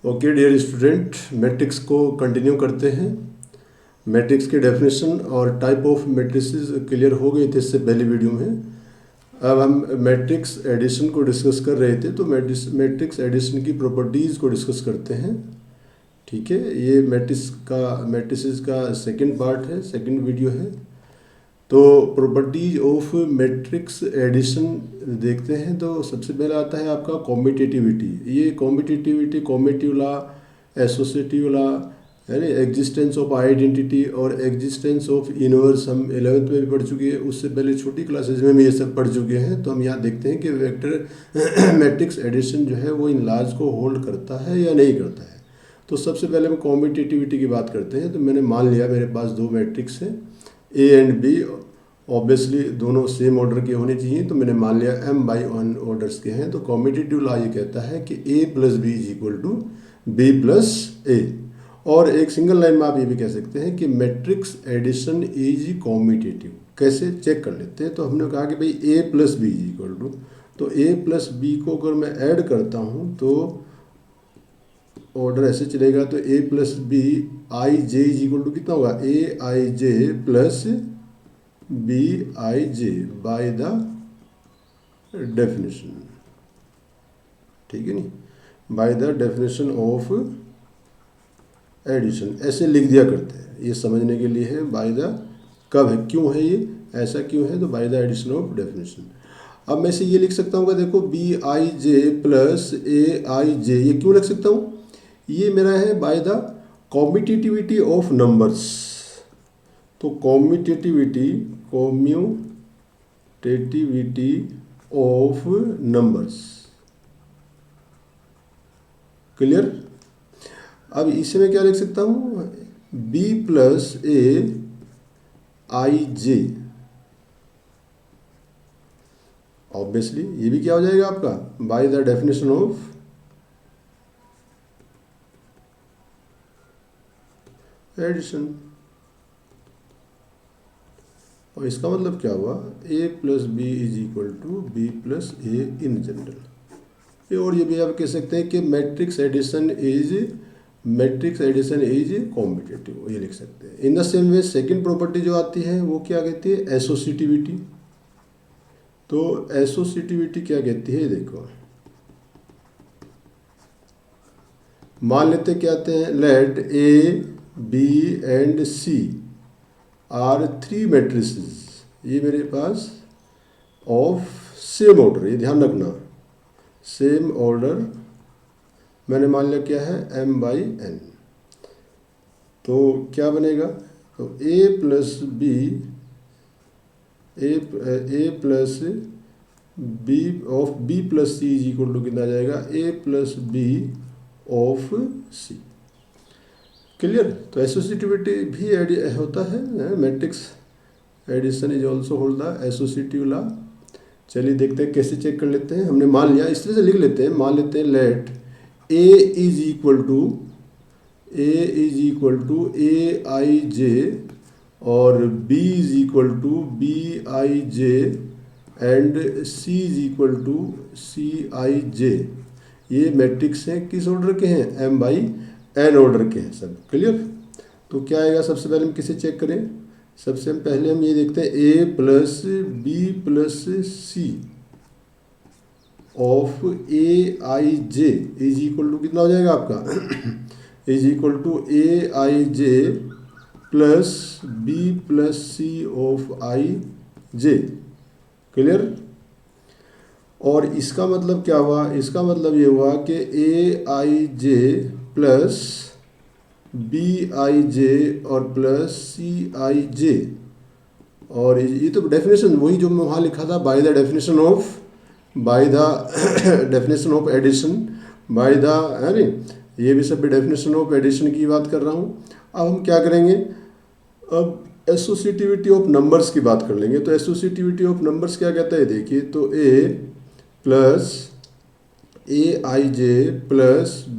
Okay dear student, matrix को continue करते हैं। मैट्रिक्स के डेफिनेशन और टाइप ऑफ मैट्रिसेस क्लियर हो गए थे इससे पहले वीडियो में। अब हम मैट्रिक्स एडिशन को डिस्कस कर रहे थे, तो मैट्रिक्स एडिशन की प्रॉपर्टीज़ को डिस्कस करते हैं। ठीक है, ये मैट्रिसेस का सेकंड पार्ट है, सेकंड वीडियो है। तो प्रॉपर्टीज ऑफ मैट्रिक्स एडिशन देखते हैं। तो सबसे पहले आता है आपका कॉम्पिटिटिविटी। ये कॉम्पिटिटिव लॉ, एसोसिएटिव लॉ, यानी एग्जिस्टेंस ऑफ आइडेंटिटी और एग्जिस्टेंस ऑफ इनवर्स हम 11th में भी पढ़ चुके हैं। उससे पहले छोटी क्लासेज में भी ये सब पढ़ चुके हैं। तो हम यहाँ देखते हैं कि वेक्टर मैट्रिक्स एडिशन जो है वो इन लॉज को होल्ड करता है या नहीं करता है। तो सबसे पहले हम कॉम्पिटिटिविटी की बात करते हैं। तो मैंने मान लिया मेरे पास दो मैट्रिक्स हैं, ए एंड बी। ऑब्वियसली दोनों सेम ऑर्डर के होने चाहिए, तो मैंने मान लिया m/1 ऑर्डर्स के हैं। तो कॉम्पिटिटिव लॉ ये कहता है कि a + b = b + a। और एक सिंगल लाइन में आप ये भी कह सकते हैं कि मैट्रिक्स एडिशन इज कॉम्पिटिटिव। कैसे चेक कर लेते हैं। तो हमने कहा कि भाई a + b = तो a + b को अगर मैं ऐड करता हूँ तो ऑर्डर ऐसे चलेगा। तो a + b ij = कितना होगा, aij + bij by the definition. ठीक है नहीं, by the definition of addition ऐसे लिख दिया करते हैं। ये समझने के लिए है बाय द, कब है, क्यों है ये ऐसा, क्यों है, तो by the addition of definition. अब मैं से ये लिख सकता हूँ, देखो bij + aij, ये क्यों लिख सकता हूँ, ये मेरा है बाय द कॉम्पिटिटिविटी ऑफ नंबर्स। तो कॉम्पिटिटिविटी ऑफ नंबर्स, क्लियर। अब इसे मैं क्या लिख सकता हूँ, b + aij। ऑब्वियसली ये भी क्या हो जाएगा आपका, by the definition of addition. और इसका मतलब क्या हुआ, a + b = b + a in general. और ये भी आप कह सकते हैं कि मैट्रिक्स एडिशन इज कॉम्पिटिटिव, ये लिख सकते हैं। इन the same way second property जो आती है वो क्या कहती है, एसोसिएटिविटी। तो एसोसिएटिविटी क्या कहती है, देखो मान लेते क्या आते हैं, let a, b and c are 3 matrices. ये मेरे पास ऑफ सेम ऑर्डर, ये ध्यान रखना, सेम ऑर्डर। मैंने मान लिया क्या है, m/n। तो क्या बनेगा, तो a + b of b + c = कितना आ जाएगा, a + b ऑफ c। क्लियर। तो एसोसिएटिविटी भी होता है, matrix addition is also hold the associative law. चलिए देखते हैं कैसे चेक कर लेते हैं। हमने मान लिया, इस तरह से लिख लेते हैं, मान लेते हैं लेट a = aij और b = bij and c = cij। ये मैट्रिक्स हैं, किस ऑर्डर के हैं, m/n ऑर्डर के हैं सब। क्लियर। तो क्या आएगा, सबसे पहले हम किसे चेक करें, सबसे पहले हम ये देखते हैं a + b + c of aij = कितना हो जाएगा आपका aij + b + c of ij। Clear. और इसका मतलब क्या हुआ, इसका मतलब ये हुआ कि aij + bij और प्लस cij। और ये तो डेफिनेशन वही जो मैं वहाँ लिखा था, by the definition of addition, by the, है नी, ये भी सब डेफिनेशन ऑफ एडिशन की बात कर रहा हूँ। अब हम क्या करेंगे, अब एसोसिएटिविटी ऑफ नंबर्स की बात कर लेंगे। तो एसोसिएटिविटी ऑफ नंबर्स क्या कहता है, देखिए, तो a + aij +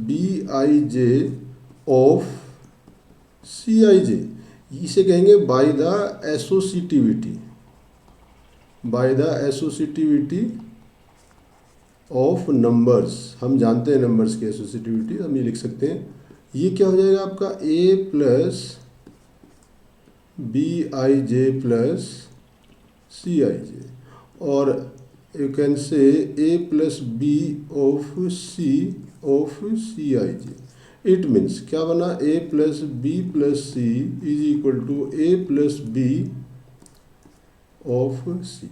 bij of cij, इसे कहेंगे by the associativity of numbers, हम जानते हैं नंबर्स की एसोसिएटिविटी, हम ये लिख सकते हैं, ये क्या हो जाएगा आपका A plus B I J plus C I J, और you can say A plus B of C I J. It means क्या बना, A plus C is equal to A plus B of C.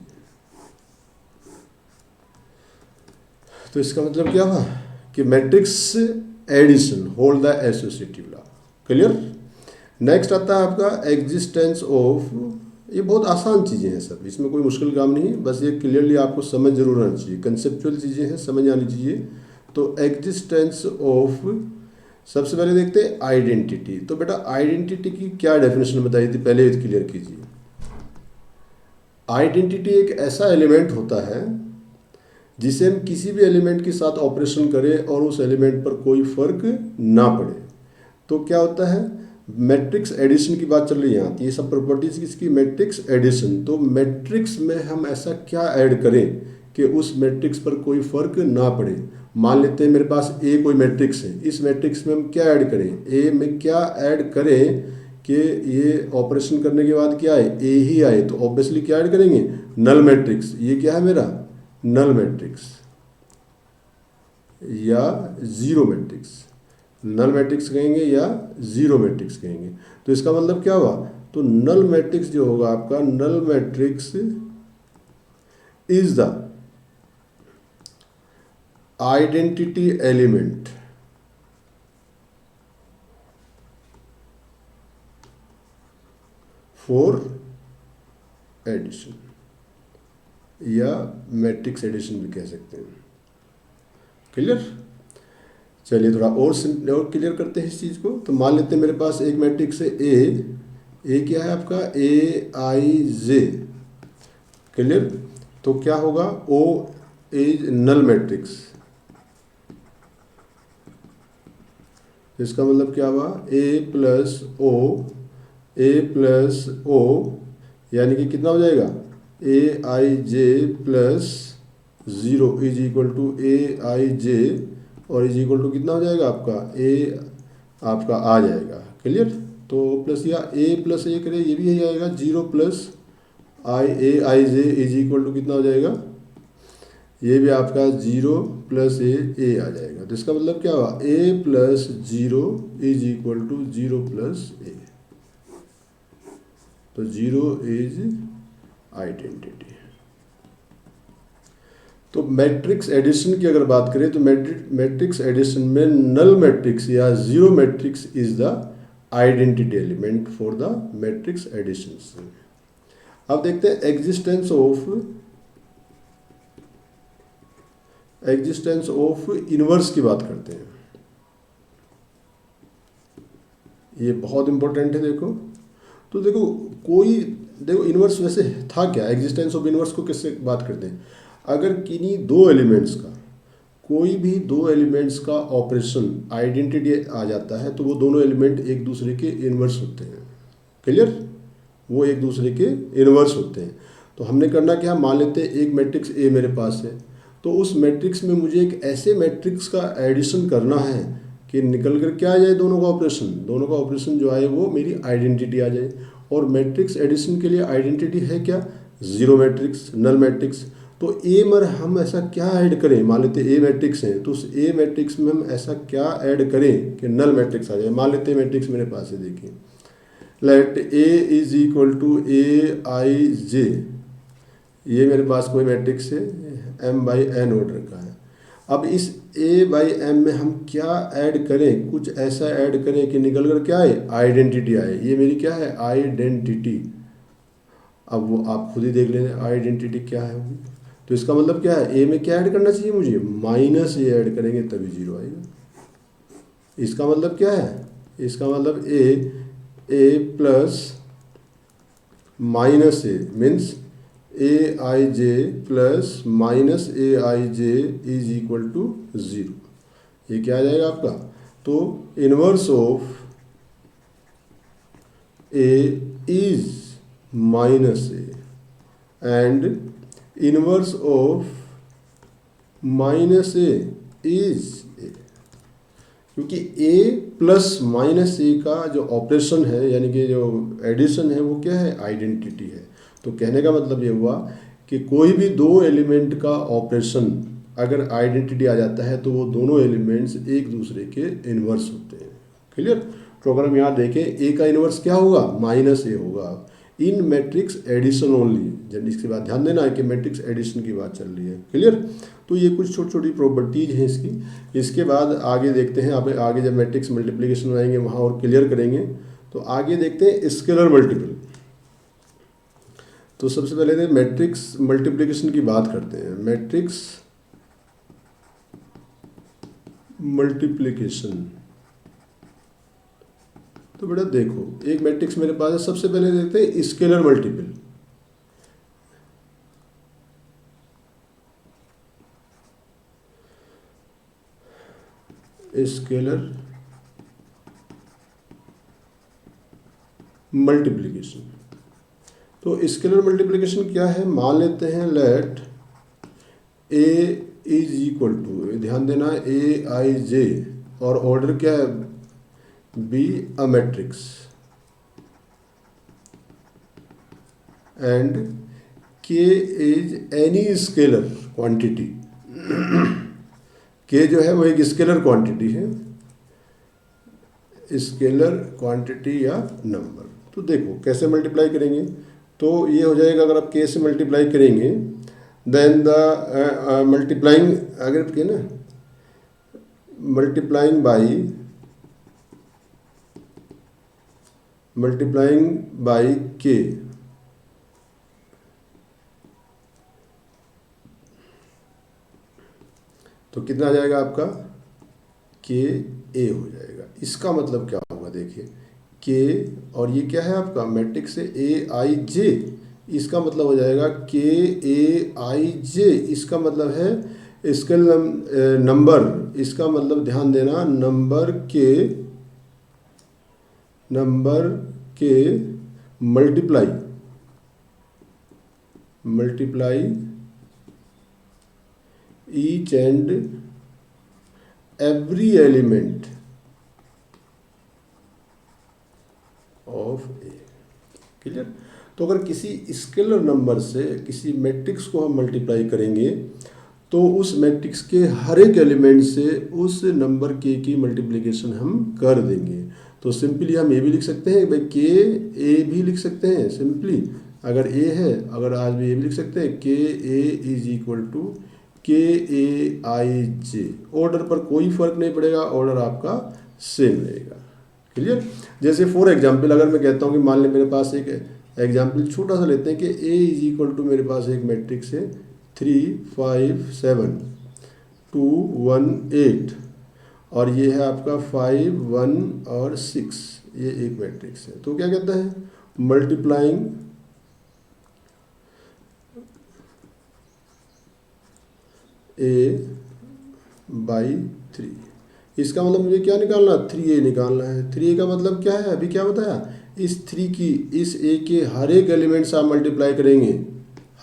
तो इसका मतलब क्या हुआ कि matrix addition hold the associative law. Clear. Next आता है आपका एग्जिस्टेंस ऑफ, ये बहुत आसान चीज़ें हैं सब, इसमें कोई मुश्किल काम नहीं है, बस ये क्लियरली आपको समझ जरूर आनी चाहिए, कंसेप्चुअल चीज़ें हैं, समझ आनी चाहिए। तो एग्जिस्टेंस ऑफ, सबसे पहले देखते हैं आइडेंटिटी। तो बेटा आइडेंटिटी की क्या डेफिनेशन बताई थी, पहले क्लियर कीजिए। आइडेंटिटी एक ऐसा एलिमेंट होता है जिसे हम किसी भी एलिमेंट के साथ ऑपरेशन करें और उस एलिमेंट पर कोई फर्क ना पड़े। तो क्या होता है, मैट्रिक्स एडिशन की बात चल रही है यहाँ, ये सब प्रॉपर्टीज किसकी, मैट्रिक्स एडिशन। तो मैट्रिक्स में हम ऐसा क्या ऐड करें कि उस मैट्रिक्स पर कोई फर्क ना पड़े। मान लेते हैं मेरे पास ए कोई मैट्रिक्स है, इस मैट्रिक्स में हम क्या ऐड करें, ए में क्या ऐड करें कि ये ऑपरेशन करने के बाद क्या आए, ए ही आए। तो ऑब्वियसली क्या ऐड करेंगे, नल मैट्रिक्स। ये क्या है मेरा नल मैट्रिक्स या जीरो मैट्रिक्स, नल मैट्रिक्स कहेंगे या जीरो मैट्रिक्स कहेंगे। तो इसका मतलब क्या हुआ, तो नल मैट्रिक्स जो होगा आपका, null matrix is the identity element for addition, या मैट्रिक्स एडिशन भी कह सकते हैं। क्लियर। चलिए थोड़ा और क्लियर करते हैं इस चीज़ को। तो मान लेते हैं मेरे पास एक मैट्रिक्स है ए क्या है आपका, ए आई जे। क्लियर। तो क्या होगा, ओ इज नल मैट्रिक्स। इसका मतलब क्या हुआ, ए प्लस ओ यानी कि कितना हो जाएगा, A I J plus zero is equal to A I J, और इज इक्वल टू कितना हो जाएगा आपका, ए आपका आ जाएगा। क्लियर। तो प्लस या ए प्लस ए करें, ये भी यही आएगा, zero plus A I J is equal to कितना हो जाएगा, ये भी आपका जीरो प्लस ए आ जाएगा। तो इसका मतलब क्या हुआ, A plus zero is equal to zero plus A. तो जीरो इज आइडेंटिटी। तो मैट्रिक्स एडिशन की अगर बात करें तो मैट्रिक्स एडिशन में नल मैट्रिक्स या zero matrix is the identity element for the matrix addition. अब देखते हैं एग्जिस्टेंस ऑफ इनवर्स की बात करते हैं। ये बहुत इंपॉर्टेंट है। देखो इनवर्स वैसे था क्या, एग्जिस्टेंस ऑफ इनवर्स को किससे बात करते हैं, अगर किन्हीं दो एलिमेंट्स का, कोई भी दो एलिमेंट्स का ऑपरेशन आइडेंटिटी आ जाता है तो वो दोनों एलिमेंट एक दूसरे के इनवर्स होते हैं। क्लियर। वो एक दूसरे के इनवर्स होते हैं। तो हमने करना क्या, मान लेते हैं एक मैट्रिक्स ए मेरे पास है, तो उस मैट्रिक्स में मुझे एक ऐसे मैट्रिक्स का एडिशन करना है कि निकल कर क्या आ जाए, दोनों का ऑपरेशन जो आए वो मेरी आइडेंटिटी आ जाए। और मैट्रिक्स एडिशन के लिए आइडेंटिटी है क्या, जीरो मैट्रिक्स, नल मैट्रिक्स। तो ए में हम ऐसा क्या ऐड करें, मान लेते ए मैट्रिक्स है तो उस ए मैट्रिक्स में हम ऐसा क्या ऐड करें कि नल मैट्रिक्स आ जाए। मान लेते हैं मैट्रिक्स मेरे पास है, देखिए let A is equal to A I J, ये मेरे पास कोई मैट्रिक्स है, m बाई एन ऑर्डर का है। अब इस a बाई एम में हम क्या ऐड करें, कुछ ऐसा ऐड करें कि निकल कर क्या आए, आइडेंटिटी आए। ये मेरी क्या है, आइडेंटिटी। अब वो आप खुद ही देख लेना आइडेंटिटी क्या है। तो इसका मतलब क्या है, ए में क्या ऐड करना चाहिए मुझे, माइनस ए ऐड करेंगे तभी जीरो आएगा। इसका मतलब क्या है, इसका मतलब A plus minus A means A I J plus minus A I J is equal to zero. ये क्या आ जाएगा आपका, तो inverse of A is minus A and inverse of minus A is A, क्योंकि ए प्लस माइनस ए का जो operation है यानी कि जो एडिशन है वो क्या है, आइडेंटिटी है। तो कहने का मतलब ये हुआ कि कोई भी दो एलिमेंट का ऑपरेशन अगर आइडेंटिटी आ जाता है तो वो दोनों एलिमेंट्स एक दूसरे के इन्वर्स होते हैं। क्लियर। तो अगर हम यहाँ देखें ए का इन्वर्स क्या होगा, माइनस ए होगा इन मैट्रिक्स एडिशन ओनली। जब इसके बाद ध्यान देना है कि मैट्रिक्स एडिशन की बात चल रही है। क्लियर। तो ये कुछ छोटी छोटी प्रॉपर्टीज हैं इसकी। इसके बाद आगे देखते हैं, अब आगे जब मैट्रिक्स मल्टीप्लिकेशन में आएंगे वहाँ और क्लियर करेंगे। तो आगे देखते हैं स्केलर मल्टीपल। तो सबसे पहले मैट्रिक्स मल्टीप्लिकेशन की बात करते हैं। मैट्रिक्स मल्टीप्लिकेशन, तो बेटा देखो एक मैट्रिक्स मेरे पास है, सबसे पहले देखते हैं स्केलर मल्टीपल। Scalar multiplication. तो स्केलर मल्टीप्लिकेशन क्या है, मान लेते हैं let A is equal to, ध्यान देना ए आई जे, और ऑर्डर क्या है, be a matrix, and K is any scalar quantity. K जो है वो एक स्केलर क्वांटिटी है, स्केलर क्वांटिटी या नंबर। तो देखो कैसे मल्टीप्लाई करेंगे, तो ये हो जाएगा अगर आप के से मल्टीप्लाई करेंगे देन द मल्टीप्लाइंग, अगर के ना मल्टीप्लाइंग बाई के, तो कितना आ जाएगा आपका, के ए हो जाएगा। इसका मतलब क्या होगा, देखिए के और ये क्या है आपका मैट्रिक्स है ए आई जे, इसका मतलब हो जाएगा के ए आई जे। इसका मतलब है स्केल नंबर, इसका मतलब ध्यान देना नंबर के multiply each and every element of A. Clear. तो अगर किसी स्केलर नंबर से किसी मैट्रिक्स को हम मल्टीप्लाई करेंगे तो उस मैट्रिक्स के हर एक एलिमेंट से उस नंबर के की मल्टीप्लिकेशन हम कर देंगे। तो सिंपली हम ये भी लिख सकते हैं भाई के ए भी लिख सकते हैं सिंपली, अगर ए है, अगर आज भी ये भी लिख सकते हैं के ए इज इक्वल टू के ए आई जे। ऑर्डर पर कोई फर्क नहीं पड़ेगा, ऑर्डर आपका सेम रहेगा। क्लियर। जैसे फॉर एग्जाम्पल अगर मैं कहता हूँ कि मान लें मेरे पास एक एग्जाम्पल छोटा सा लेते हैं कि ए इज इक्वल टू, मेरे पास एक मैट्रिक्स है 3 5 7 2 1 8, और ये है आपका 5 1 और 6, ये एक मैट्रिक्स है। तो क्या कहता है, मल्टीप्लाइंग ए बाई 3। इसका मतलब मुझे क्या निकालना, 3a निकालना है। 3a का मतलब क्या है, अभी क्या बताया, इस 3 की इस a के हर एक एलिमेंट से आप मल्टीप्लाई करेंगे,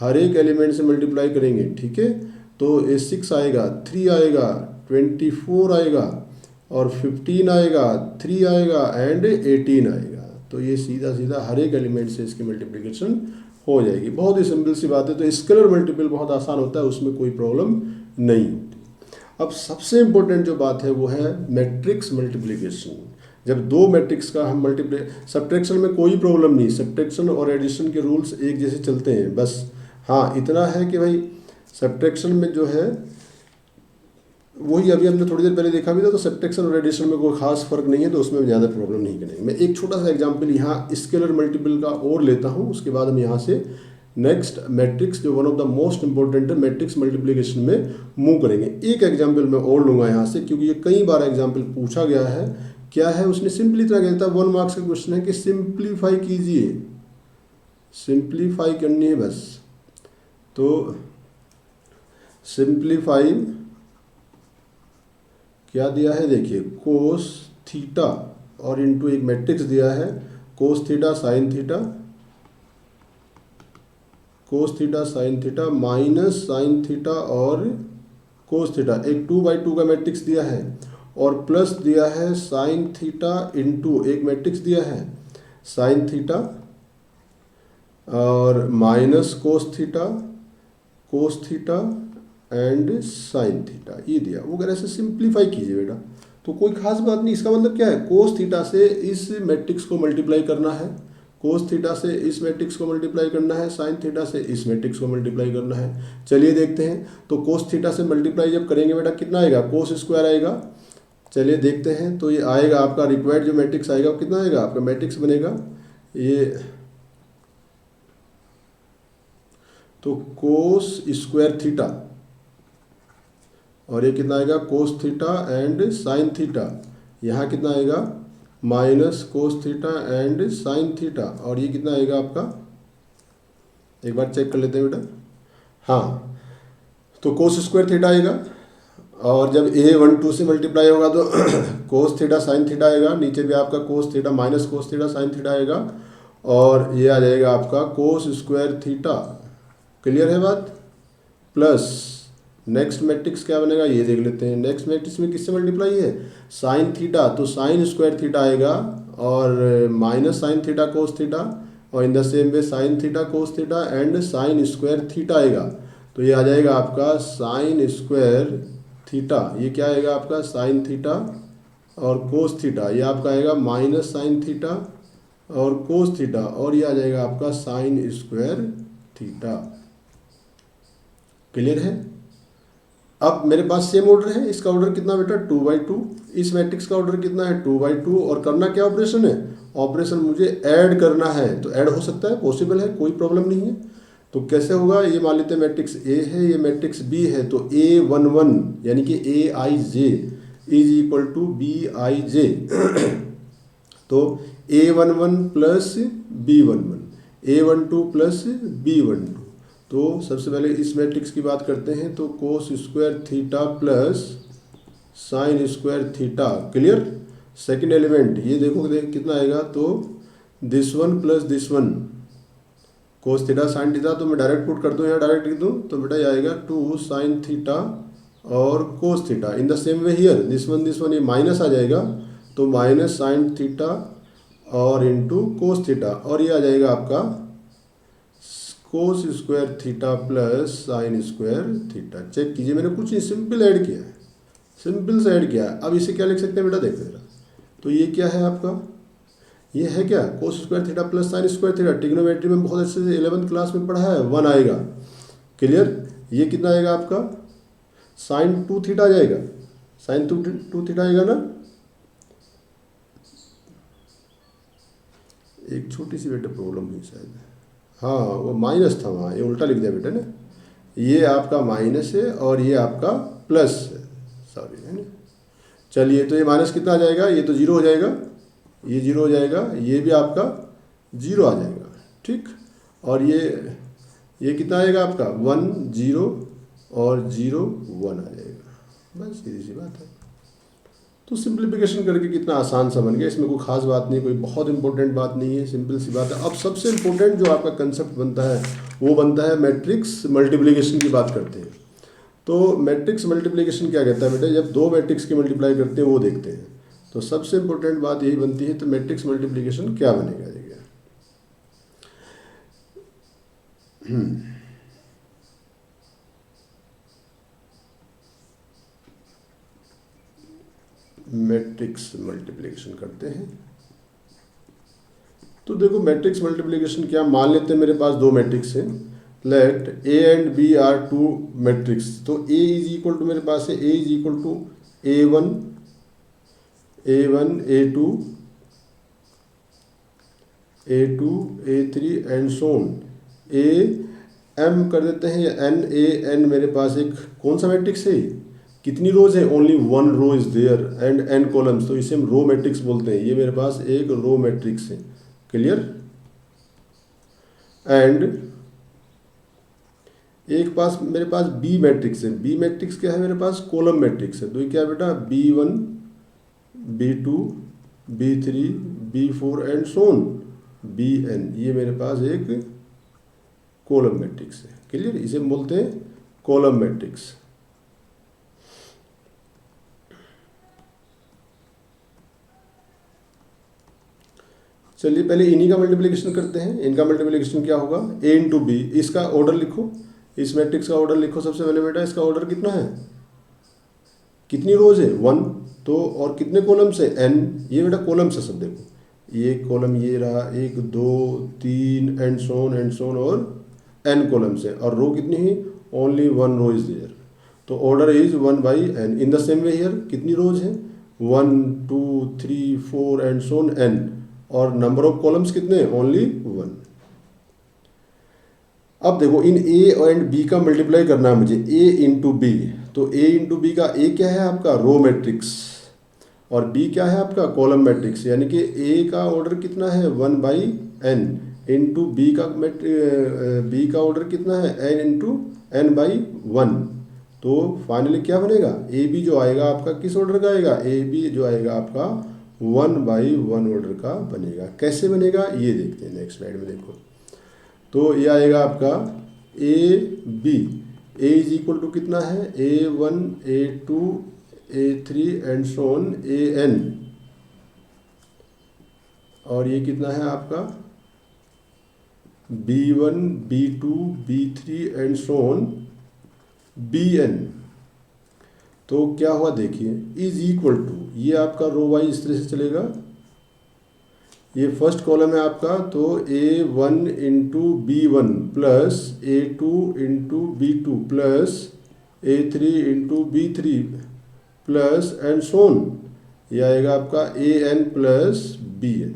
हर एक एलिमेंट से मल्टीप्लाई करेंगे। ठीक है। तो ये 6 आएगा, 3 आएगा, 24 आएगा, और 15 आएगा, 3 आएगा, एंड 18 आएगा। तो ये सीधा सीधा हर एक एलिमेंट से इसकी मल्टीप्लिकेशन हो जाएगी। बहुत ही सिंपल सी बात है। तो स्केलर मल्टीपल बहुत आसान होता है, उसमें कोई प्रॉब्लम नहीं होती। अब सबसे इम्पोर्टेंट जो बात है वो है मैट्रिक्स मल्टीप्लिकेशन। जब दो मैट्रिक्स का हम मल्टीप्लाई, सब्ट्रैक्शन में कोई प्रॉब्लम नहीं, सब्ट्रैक्शन और एडिशन के रूल्स एक जैसे चलते हैं। बस हाँ इतना है कि भाई सब्ट्रैक्शन में जो है वही अभी हमने थोड़ी देर पहले देखा भी था, तो सब्ट्रैक्शन और एडिशन में कोई खास फर्क नहीं है, तो उसमें ज़्यादा प्रॉब्लम नहीं करेंगे। मैं एक छोटा सा एग्जांपल यहाँ स्केलर मल्टीपल का और लेता हूँ, उसके बाद हम यहाँ से नेक्स्ट मैट्रिक्स जो one of the most important है मैट्रिक्स मल्टीप्लिकेशन में मूव करेंगे। एक एग्जाम्पल मैं और लूँगा यहाँ से, क्योंकि ये कई बार एग्जाम्पल पूछा गया है। क्या है, उसने सिंपली इतना कहता है, 1 मार्क्स का क्वेश्चन है कि सिंप्लीफाई कीजिए, सिंप्लीफाई करनी है बस। तो सिंप्लीफाई क्या दिया है, देखिए कोस थीटा और इनटू एक मैट्रिक्स दिया है cos theta sine theta, cos theta sine theta minus sign theta और कोस थीटा, एक 2/2 का मैट्रिक्स दिया है और प्लस दिया है साइन थीटा इंटू एक मैट्रिक्स दिया है साइन थीटा और minus cos theta and sine theta, ये दिया। वो अगर ऐसे सिंप्लीफाई कीजिए बेटा तो कोई खास बात नहीं। इसका मतलब क्या है, कोस थीटा से इस मैट्रिक्स को मल्टीप्लाई करना है, कोस थीटा से इस मैट्रिक्स को मल्टीप्लाई करना है, साइन थीटा से इस मैट्रिक्स को मल्टीप्लाई करना है। चलिए देखते हैं। तो कोस थीटा से मल्टीप्लाई जब करेंगे बेटा कितना आएगा, कोस स्क्वायर आएगा। चलिए देखते हैं। तो ये आएगा आपका रिक्वायर्ड जो मैट्रिक्स आएगा वो कितना आएगा, आपका मैट्रिक्स बनेगा ये, तो कोस स्क्वायर थीटा और ये कितना आएगा, कोस थीटा एंड साइन थीटा। यहाँ कितना आएगा, minus cos theta and sign theta. और ये कितना आएगा आपका, एक बार चेक कर लेते हैं बेटा। हाँ, तो कोस स्क्वायर थीटा आएगा और जब a12 से मल्टीप्लाई होगा तो कोस थीटा साइन थीटा आएगा। नीचे भी आपका cos theta minus cos theta sine theta आएगा और ये आ जाएगा आपका कोस स्क्वायर थीटा। क्लियर है बात। प्लस नेक्स्ट मैट्रिक्स क्या बनेगा ये देख लेते हैं। नेक्स्ट मैट्रिक्स में किससे मल्टीप्लाई है, साइन थीटा, तो साइन स्क्वायर थीटा आएगा और minus sign theta cos theta और in the same way sin theta cos theta and sin square theta आएगा। तो ये आ जाएगा आपका साइन स्क्वायर थीटा, ये क्या आएगा आपका साइन थीटा और कोस थीटा, ये आपका आएगा माइनस साइन थीटा और कोस थीटा और ये आ जाएगा आपका साइन स्क्वायर थीटा। क्लियर है। अब मेरे पास सेम ऑर्डर है, इसका ऑर्डर कितना बेटा 2/2, इस मैट्रिक्स का ऑर्डर कितना है 2/2 और करना क्या ऑपरेशन है, ऑपरेशन मुझे ऐड करना है। तो ऐड हो सकता है, पॉसिबल है, कोई प्रॉब्लम नहीं है। तो कैसे होगा, ये मान लेते हैं मैट्रिक्स ए है, ये मैट्रिक्स बी है, तो A11 यानी कि Aij is equal to Bij। तो A11 plus B11, A12 plus B12। तो सबसे पहले इस मैट्रिक्स की बात करते हैं। तो कोस square theta plus sine square theta. Clear. Second element ये देखो कितना आएगा, तो this one plus this one, cos theta sine theta, तो मैं डायरेक्ट पुट कर दूँ, यहाँ डायरेक्ट लिख दूँ तो बेटा ये आएगा 2 साइन थीटा और cos theta. In the same way here this one ये माइनस आ जाएगा, तो माइनस साइन थीटा और इंटू कोस थीटा और ये आ जाएगा आपका cos square theta plus sine square theta. Check कीजिए, मैंने कुछ नहीं, सिंपल ऐड किया है, सिंपल से ऐड किया है। अब इसे क्या लिख सकते हैं बेटा, देखो जरा। तो ये क्या है आपका, ये है क्या, कोस square theta plus sine square theta. Trigonometry में बहुत अच्छे से 11th क्लास में पढ़ा है, 1 आएगा। क्लियर। ये कितना आएगा आपका, साइन 2 थीटा आ जाएगा, साइन 2 थीटा आएगा ना। एक छोटी सी बेटा प्रॉब्लम हुई शायद, हाँ वो माइनस था वहाँ, ये उल्टा लिख दिया बेटा ना। ये आपका माइनस है और ये आपका प्लस है, सॉरी है ना। चलिए, तो ये माइनस कितना आ जाएगा, ये तो 0 हो जाएगा, ये 0 हो जाएगा, ये भी आपका 0 आ जाएगा। ठीक। और ये कितना आएगा आपका 1 0 और 0 1 आ जाएगा। बस सीधी सी बात है। तो सिंप्लीफिकेशन करके कितना आसान सा बन गया, इसमें कोई खास बात नहीं, कोई बहुत इंपॉर्टेंट बात नहीं है, सिंपल सी बात है। अब सबसे इंपॉर्टेंट जो आपका कंसेप्ट बनता है वो बनता है मैट्रिक्स मल्टीप्लिकेशन की बात करते हैं। तो मैट्रिक्स मल्टीप्लिकेशन क्या कहता है बेटा, जब दो मैट्रिक्स की मल्टीप्लाई करते हैं वो देखते हैं। तो सबसे इंपॉर्टेंट बात यही बनती है, तो मैट्रिक्स मल्टीप्लिकेशन क्या बनेगा, देखिए। मैट्रिक्स मल्टीप्लिकेशन करते हैं। तो देखो मैट्रिक्स मल्टीप्लिकेशन क्या, मान लेते हैं मेरे पास दो मैट्रिक्स हैं, let A and B are two matrix. तो ए इज इक्वल टू मेरे पास है, A is equal to A1 A2 A2 A3 and so on. A M कर देते हैं, या एन ए एन मेरे पास एक कौन सा मैट्रिक्स है, कितनी रोज है, only 1 row is there and N columns, तो इसे हम रो मैट्रिक्स बोलते हैं। ये मेरे पास एक रो मैट्रिक्स है। क्लियर। एंड एक पास मेरे पास बी मैट्रिक्स है। बी मैट्रिक्स क्या है, मेरे पास कॉलम मैट्रिक्स है। तो ये क्या है बेटा, B1 B2 B3 B4 and Son Bn, ये मेरे पास एक कॉलम मैट्रिक्स है। क्लियर। इसे हम बोलते हैं कॉलम मैट्रिक्स। चलिए पहले इन्हीं का मल्टीप्लिकेशन करते हैं। इनका मल्टीप्लिकेशन क्या होगा, ए इंटू बी। इसका ऑर्डर लिखो, इस मैट्रिक्स का ऑर्डर लिखो सबसे पहले बेटा। इसका ऑर्डर कितना है, कितनी रोज है, 1। तो और कितने कॉलम्स है, n। ये बेटा कॉलम्स है सब, देखो ये कॉलम ये रहा, 1 2 3 एंड सोन और n कॉलम्स है। और रो कितनी है, ओनली 1 रो इज देयर। तो order is 1/n। In the same way here कितनी रोज है, 1 2 3 4 एंड सोन n। और नंबर ऑफ कॉलम्स कितने हैं, ओनली 1। अब देखो इन a एंड b का मल्टीप्लाई करना है मुझे, a इंटू बी। तो a इंटू बी का a क्या है आपका, रो मैट्रिक्स, और b क्या है आपका, कॉलम मैट्रिक्स। यानी कि a का ऑर्डर कितना है, 1/n इंटू b का ऑर्डर कितना है, n इंटू n/1। तो फाइनली क्या बनेगा, ए बी जो आएगा आपका किस ऑर्डर का आएगा, ए बी जो आएगा आपका 1/1 ऑर्डर का बनेगा। कैसे बनेगा ये देखते हैं नेक्स्ट स्लाइड में। देखो तो ये आएगा आपका A B, A is equal to कितना है, A1 A2 A3 and Son AN। और ये कितना है आपका B1 B2 B3 and Son BN। तो क्या हुआ देखिए, इज इक्वल टू, ये आपका रो वाइज इस तरह से चलेगा। ये फर्स्ट कॉलम है आपका, तो A1 into B1 plus A2 into B2 plus A3 into B3 plus and so on. ये आएगा आपका AN प्लस BN।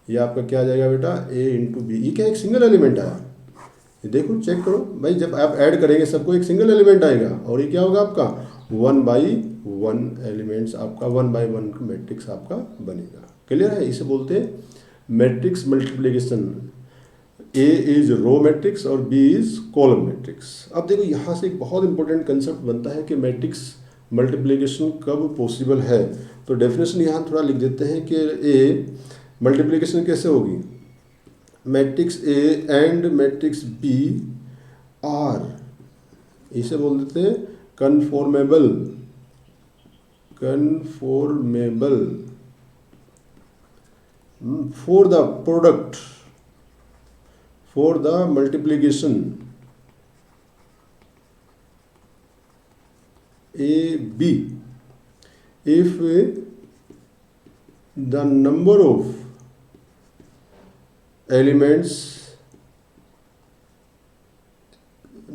ये आपका क्या आ जाएगा बेटा, A इंटू बी। ये क्या एक सिंगल एलिमेंट आया, ये देखो चेक करो भाई, जब आप ऐड करेंगे सबको एक सिंगल एलिमेंट आएगा। और ये क्या होगा आपका 1/1 एलिमेंट्स, आपका 1/1 मैट्रिक्स आपका बनेगा। क्लियर है, इसे बोलते हैं matrix multiplication. A is row matrix और बी इज कॉलम मैट्रिक्स। अब देखो यहाँ से एक बहुत इंपॉर्टेंट कंसेप्ट बनता है कि मैट्रिक्स मल्टीप्लिकेशन कब पॉसिबल है। तो डेफिनेशन यहाँ थोड़ा लिख देते हैं कि ए मल्टीप्लिकेशन कैसे होगी, matrix A and matrix B are, इसे बोल देते हैं conformable for the product, for the multiplication A B, if the number of elements,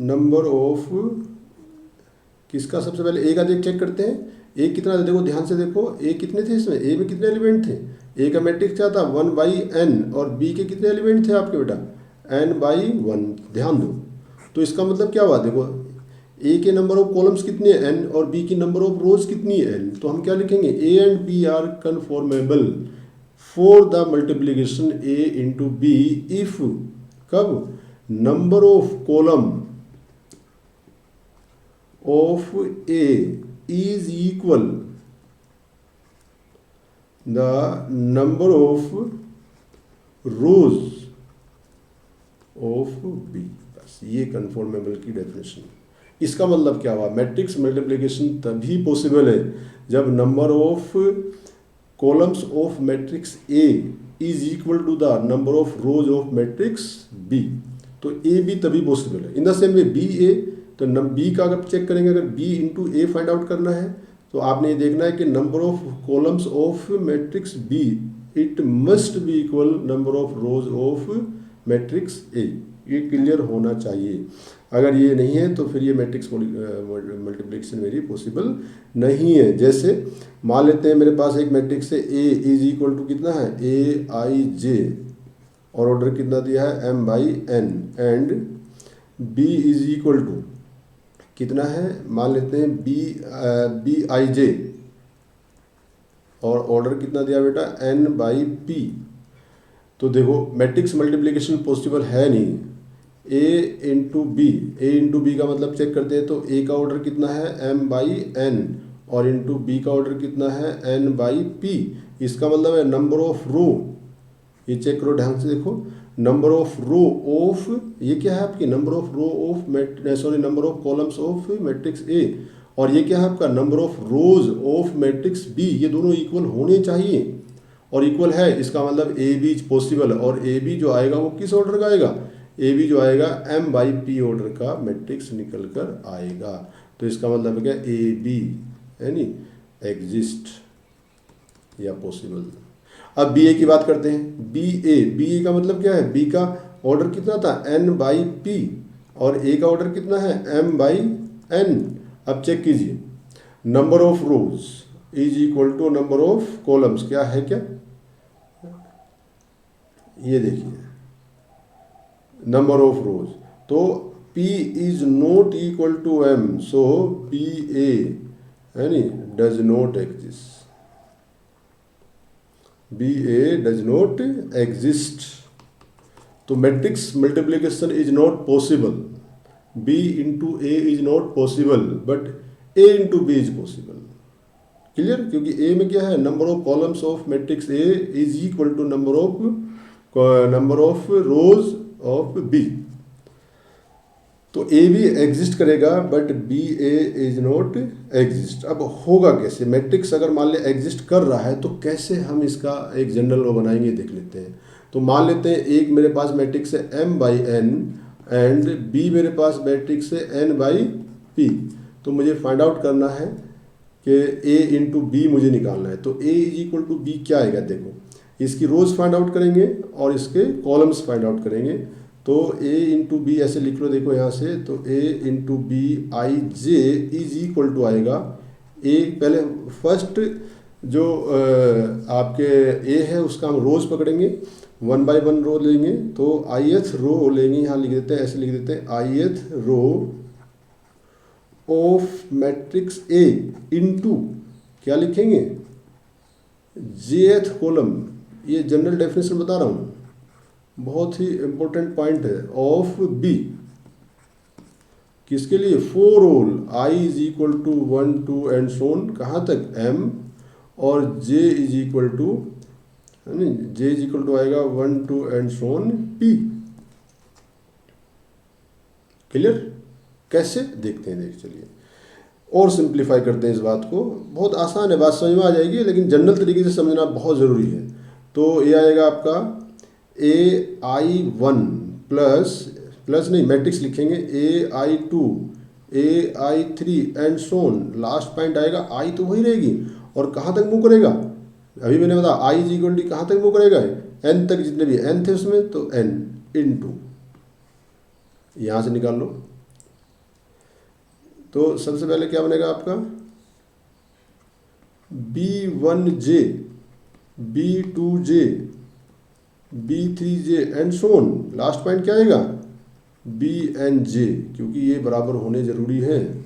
number of, किसका सबसे पहले ए का चेक करते हैं। ए कितना, देखो ध्यान से देखो, ए कितने थे इसमें, ए में कितने एलिमेंट थे, ए का मैट्रिक्स क्या था 1/n, और बी के कितने एलिमेंट थे आपके बेटा n/1। ध्यान दो, तो इसका मतलब क्या हुआ, देखो ए के नंबर ऑफ कॉलम्स कितने हैं n, और बी की नंबर ऑफ रोज कितनी है n। तो हम क्या लिखेंगे, A and B are conformable for the multiplication A into B if, कब, number of column of A is equal the number of rows of B। बस ये कन्फॉर्मेबल की डेफिनेशन। इसका मतलब क्या हुआ, मैट्रिक्स मल्टीप्लिकेशन तभी पॉसिबल है जब number of columns of matrix A is equal to the number of rows of matrix B। तो ए बी तभी पॉसिबल है। In the same way B A, तो बी का अगर चेक करेंगे, अगर B into A find out करना है तो आपने ये देखना है कि number of columns of matrix B it must be equal number of rows of matrix A. ये क्लियर होना चाहिए। अगर ये नहीं है तो फिर ये मैट्रिक्स मल्टीप्लिकेशन मेरी पॉसिबल नहीं है। जैसे मान लेते हैं मेरे पास एक मैट्रिक्स है, ए इज इक्वल टू कितना है, AIJ, और ऑर्डर कितना दिया है m/n, and b is equal to कितना है, मान लेते हैं BIJ, और ऑर्डर कितना दिया बेटा n/p। तो देखो मैट्रिक्स मल्टीप्लिकेशन पॉसिबल है नहीं। a इंटू बी का मतलब चेक करते हैं, तो a का ऑर्डर कितना है m/n, और इंटू बी का ऑर्डर कितना है n/p। इसका मतलब है नंबर ऑफ रो, ये चेक करो ढंग से देखो, नंबर ऑफ रो ऑफ, ये क्या है आपकी number of row of number of columns of matrix A, और ये क्या है आपका number of rows of matrix B. ये दोनों इक्वल होने चाहिए। और इक्वल है, इसका मतलब ए बी इज पॉसिबल, और ए बी जो आएगा वो किस ऑर्डर का आएगा, ए बी जो आएगा एम बाई पी ऑर्डर का मैट्रिक्स निकल कर आएगा। तो इसका मतलब है क्या, ए बी यानी एग्जिस्ट या पॉसिबल। अब बी ए की बात करते हैं। बी ए का मतलब क्या है, बी का ऑर्डर कितना था, एन बाई पी, और ए का ऑर्डर कितना है, एम बाई एन। अब चेक कीजिए, number of rows is equal to number of columns, क्या है क्या, ये देखिए नंबर ऑफ रोज, तो P is not equal to M, so B A यानी does not exist, B A does not exist. तो matrix multiplication is not possible, B into A is not possible, but A into B is possible. Clear, क्योंकि A में क्या है, number of columns of matrix A is equal to number of rows of B। तो A भी exist करेगा but B A is not exist. अब होगा कैसे, मैट्रिक्स अगर मान ले एग्जिस्ट कर रहा है तो कैसे हम इसका एक जनरल लो बनाएंगे, देख लेते हैं। तो मान लेते हैं एक मेरे पास मैट्रिक्स है m by N and B मेरे पास मैट्रिक्स है n बाई पी। तो मुझे फाइंड आउट करना है कि a इंटू बी मुझे निकालना है। तो a is equal to B क्या आएगा, देखो इसकी रोज फाइंड आउट करेंगे और इसके कॉलम्स फाइंड आउट करेंगे। तो a इंटू बी ऐसे लिख लो, देखो यहाँ से, तो a into B I J is equal to आएगा a, पहले फर्स्ट जो आपके a है उसका हम रोज पकड़ेंगे, 1 बाई 1 रो लेंगे, तो ith रो लेंगे, यहाँ लिख देते हैं, ऐसे लिख देते हैं ith row of matrix a into क्या लिखेंगे, jth कॉलम। ये जनरल डेफिनेशन बता रहा हूँ, बहुत ही इंपॉर्टेंट पॉइंट है, ऑफ बी किसके लिए, for all i is equal to 1 2 and so on, कहाँ तक m, और j is equal to j is equal to आएगा 1 2 एंड सोन p। क्लियर, कैसे देखते हैं, देख चलिए और सिंप्लीफाई करते हैं इस बात को। बहुत आसान है, बात समझ में आ जाएगी, लेकिन जनरल तरीके से समझना बहुत ज़रूरी है। तो ये आएगा आपका AI1 प्लस नहीं, मैट्रिक्स लिखेंगे AI2 AI3 and so on, last point आएगा I तो वही रहेगी, और कहाँ तक मूव करेगा, अभी मैंने बताया I इज इक्वल टू कहाँ तक मूव करेगा, n तक, जितने भी n थे उसमें, तो n इंटू यहाँ से निकाल लो। तो सबसे पहले क्या बनेगा आपका, B1J B2J B3J and so on, last point क्या आएगा, BNJ, क्योंकि ये बराबर होने जरूरी है,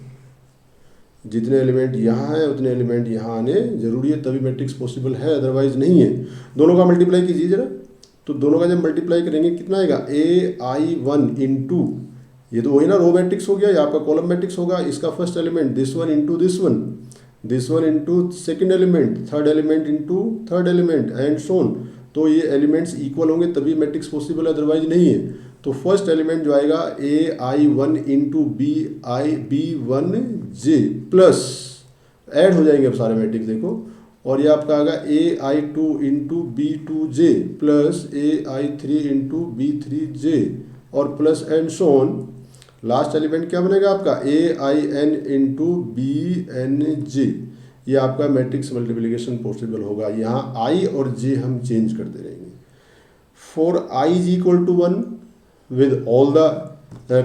जितने एलिमेंट यहाँ हैं उतने एलिमेंट यहाँ आने जरूरी है, तभी मैट्रिक्स पॉसिबल है, अदरवाइज नहीं है। दोनों का मल्टीप्लाई कीजिए जरा, तो दोनों का जब मल्टीप्लाई करेंगे कितना आएगा, AI1 इंटू, ये तो वही ना रो मैट्रिक्स हो गया, ये आपका कॉलम मैट्रिक्स होगा, इसका first element this one into this one into second element, third element into third element and so on. तो ये एलिमेंट्स इक्वल होंगे तभी मैट्रिक्स पॉसिबल है, अदरवाइज नहीं है। तो फर्स्ट एलिमेंट जो आएगा AI1 into B1J plus, add हो जाएंगे अब सारे मैट्रिक्स देखो, और ये आपका आएगा AI2 into B2J plus AI3 into B3J और plus and so on. Last element क्या बनेगा आपका, AIN इंटू BNJ। ये आपका मैट्रिक्स मल्टीप्लिकेशन पॉसिबल होगा। यहाँ I और J हम चेंज करते रहेंगे। For I is equal to 1 with all the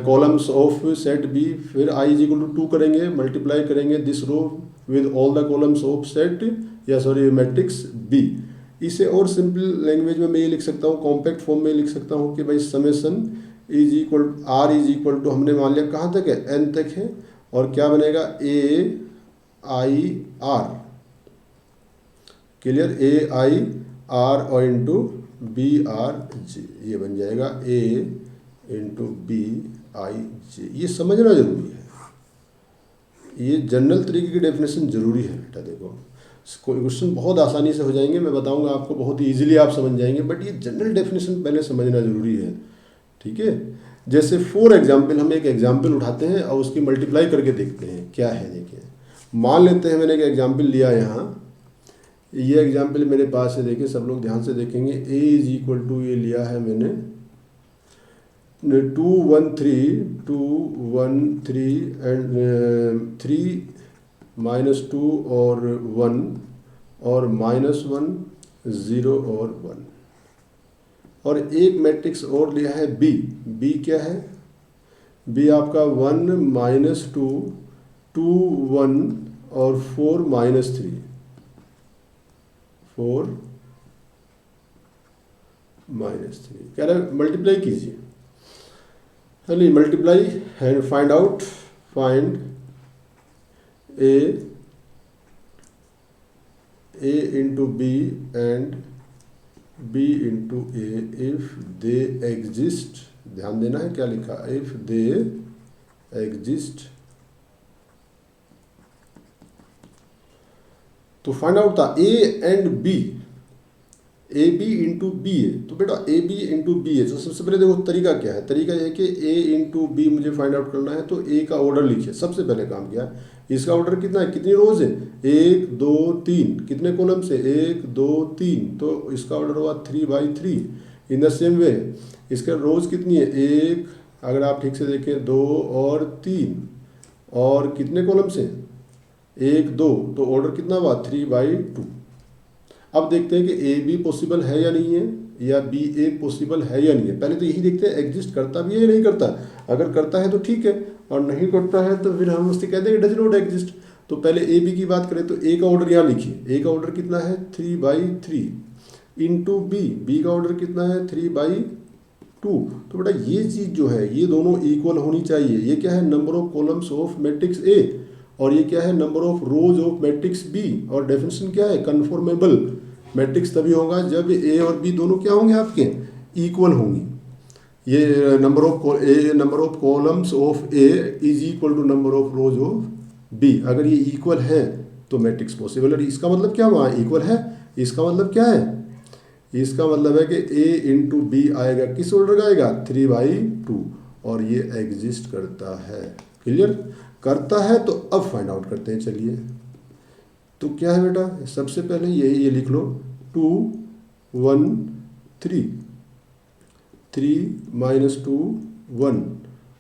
columns of set B, फिर I इज इक्वल टू 2 करेंगे, मल्टीप्लाई करेंगे this row with all the columns of set matrix B। इसे और सिंपल लैंग्वेज में मैं ये लिख सकता हूँ, कॉम्पैक्ट फॉर्म में लिख सकता हूँ कि भाई summation is equal R is equal to, हमने मान लिया कहाँ तक है, n तक है, और क्या बनेगा AIR। क्लियर, AIR और इंटू BRJ, ये बन जाएगा A इंटू BIJ। ये समझना जरूरी है, ये जनरल तरीके की डेफिनेशन जरूरी है बेटा। देखो कोई क्वेश्चन बहुत आसानी से हो जाएंगे, मैं बताऊंगा आपको, बहुत इजीली आप समझ जाएंगे, बट ये जनरल डेफिनेशन पहले समझना जरूरी है, ठीक है। जैसे फॉर एग्जाम्पल, हम एक एग्जाम्पल उठाते हैं और उसकी मल्टीप्लाई करके देखते हैं क्या है। देखिए मान लेते हैं मैंने एक एग्जाम्पल लिया यहाँ, ये एग्जाम्पल मेरे पास है, देखिए सब लोग ध्यान से देखेंगे। ए इज इक्वल टू, ये लिया है मैंने 2 1 3 एंड 3 -2 और 1 और -1 0 और 1। और एक मैट्रिक्स और लिया है बी। बी क्या है? बी आपका 1 -2 2 1 और 4 -3 4 -3 कह रहा है मल्टीप्लाई कीजिए। चलिए multiply and find out, find A into B and B into A if they exist. ध्यान देना है क्या लिखा, इफ दे एग्जिस्ट। तो फाइंड आउट था A and B, A B into B A. तो बेटा A B into B A, तो सबसे पहले देखो तरीका क्या है। तरीका यह है कि ए इंटू बी मुझे फाइंड आउट करना है, तो ए का ऑर्डर लिखिए। सबसे पहले काम किया, इसका ऑर्डर कितना है, कितनी रोज है, 1 2 3, कितने कॉलम से, 1 2 3, तो इसका ऑर्डर हुआ 3/3। इन द सेम वे इसका रोज कितनी है, 1, अगर आप ठीक से देखें 2 और 3, और कितने कॉलम से, 1 2, तो ऑर्डर कितना हुआ 3/2। अब देखते हैं कि ए बी पॉसिबल है या नहीं है, या बी ए पॉसिबल है या नहीं है। पहले तो यही देखते हैं एग्जिस्ट करता भी है या नहीं करता। अगर करता है तो ठीक है, और नहीं करता है तो फिर हम उससे कहते हैं डज नॉट एग्जिस्ट। तो पहले ए बी की बात करें तो ए का ऑर्डर यहाँ लिखिए। ए का ऑर्डर कितना है 3/3 इंटू बी, बी का ऑर्डर कितना है 3/2। तो बेटा ये चीज़ जो है ये दोनों इक्वल होनी चाहिए। ये क्या है, number of columns of matrix A, और ये क्या है, number of rows of matrix B. और डेफिनेशन क्या है, कन्फॉर्मेबल मैट्रिक्स तभी होगा जब ए और बी दोनों क्या होंगे, आपके इक्वल होंगी। ये number of columns of A is equal to number of rows of B. अगर ये इक्वल है तो मैट्रिक्स पॉसिबल है। इसका मतलब क्या हुआ, इक्वल है। इसका मतलब क्या है, इसका मतलब है कि ए इंटू बी आएगा, किस ऑर्डर का आएगा 3/2, और ये एग्जिस्ट करता है। क्लियर, करता है। तो अब फाइंड आउट करते हैं। चलिए तो क्या है बेटा, सबसे पहले ये लिख लो 2 1 3 3 -2 1,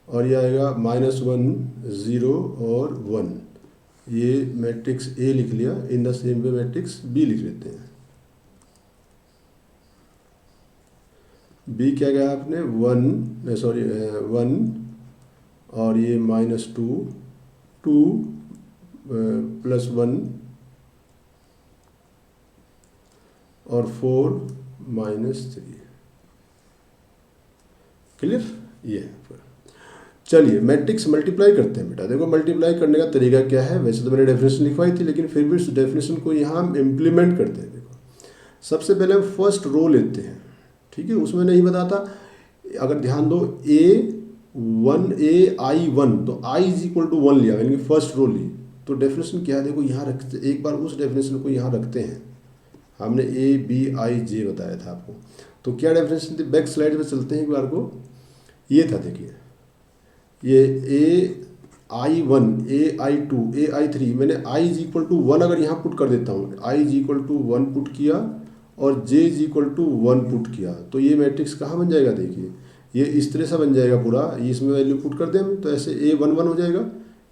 और ये आएगा -1 0 और 1। ये मैट्रिक्स ए लिख लिया। In the same way matrix B लिख लेते हैं। बी क्या गया आपने 1 और ये -2 2 +1 और 4 -3। क्लियर, ये चलिए मैट्रिक्स मल्टीप्लाई करते हैं बेटा। देखो मल्टीप्लाई करने का तरीका क्या है, वैसे तो मैंने डेफिनेशन लिखवाई थी, लेकिन फिर भी उस डेफिनेशन को यहाँ हम इम्प्लीमेंट करते हैं। देखो सबसे पहले हम फर्स्ट रो लेते हैं, ठीक है। उसमें नहीं बताता, अगर ध्यान दो I1, तो I इज इक्वल टू 1 लिया, यानी कि फर्स्ट रो ली। तो डेफिनेशन क्या है, देखो यहाँ रखते, एक बार उस डेफिनेशन को यहाँ रखते हैं। हमने ABIJ बताया था आपको, तो क्या डेफिनेशन थी, बैक स्लाइड पे चलते हैं एक बार को। ये था, देखिए ये AI1 AI2 AI3, मैंने I इज इक्वल टू 1 अगर यहाँ पुट कर देता हूँ, I is equal to 1 put किया और J is equal to 1 put किया, तो ये मैट्रिक्स कहाँ बन जाएगा, देखिए ये इस तरह से बन जाएगा पूरा। इसमें वैल्यू पुट कर दें हम, तो ऐसे A11 हो जाएगा।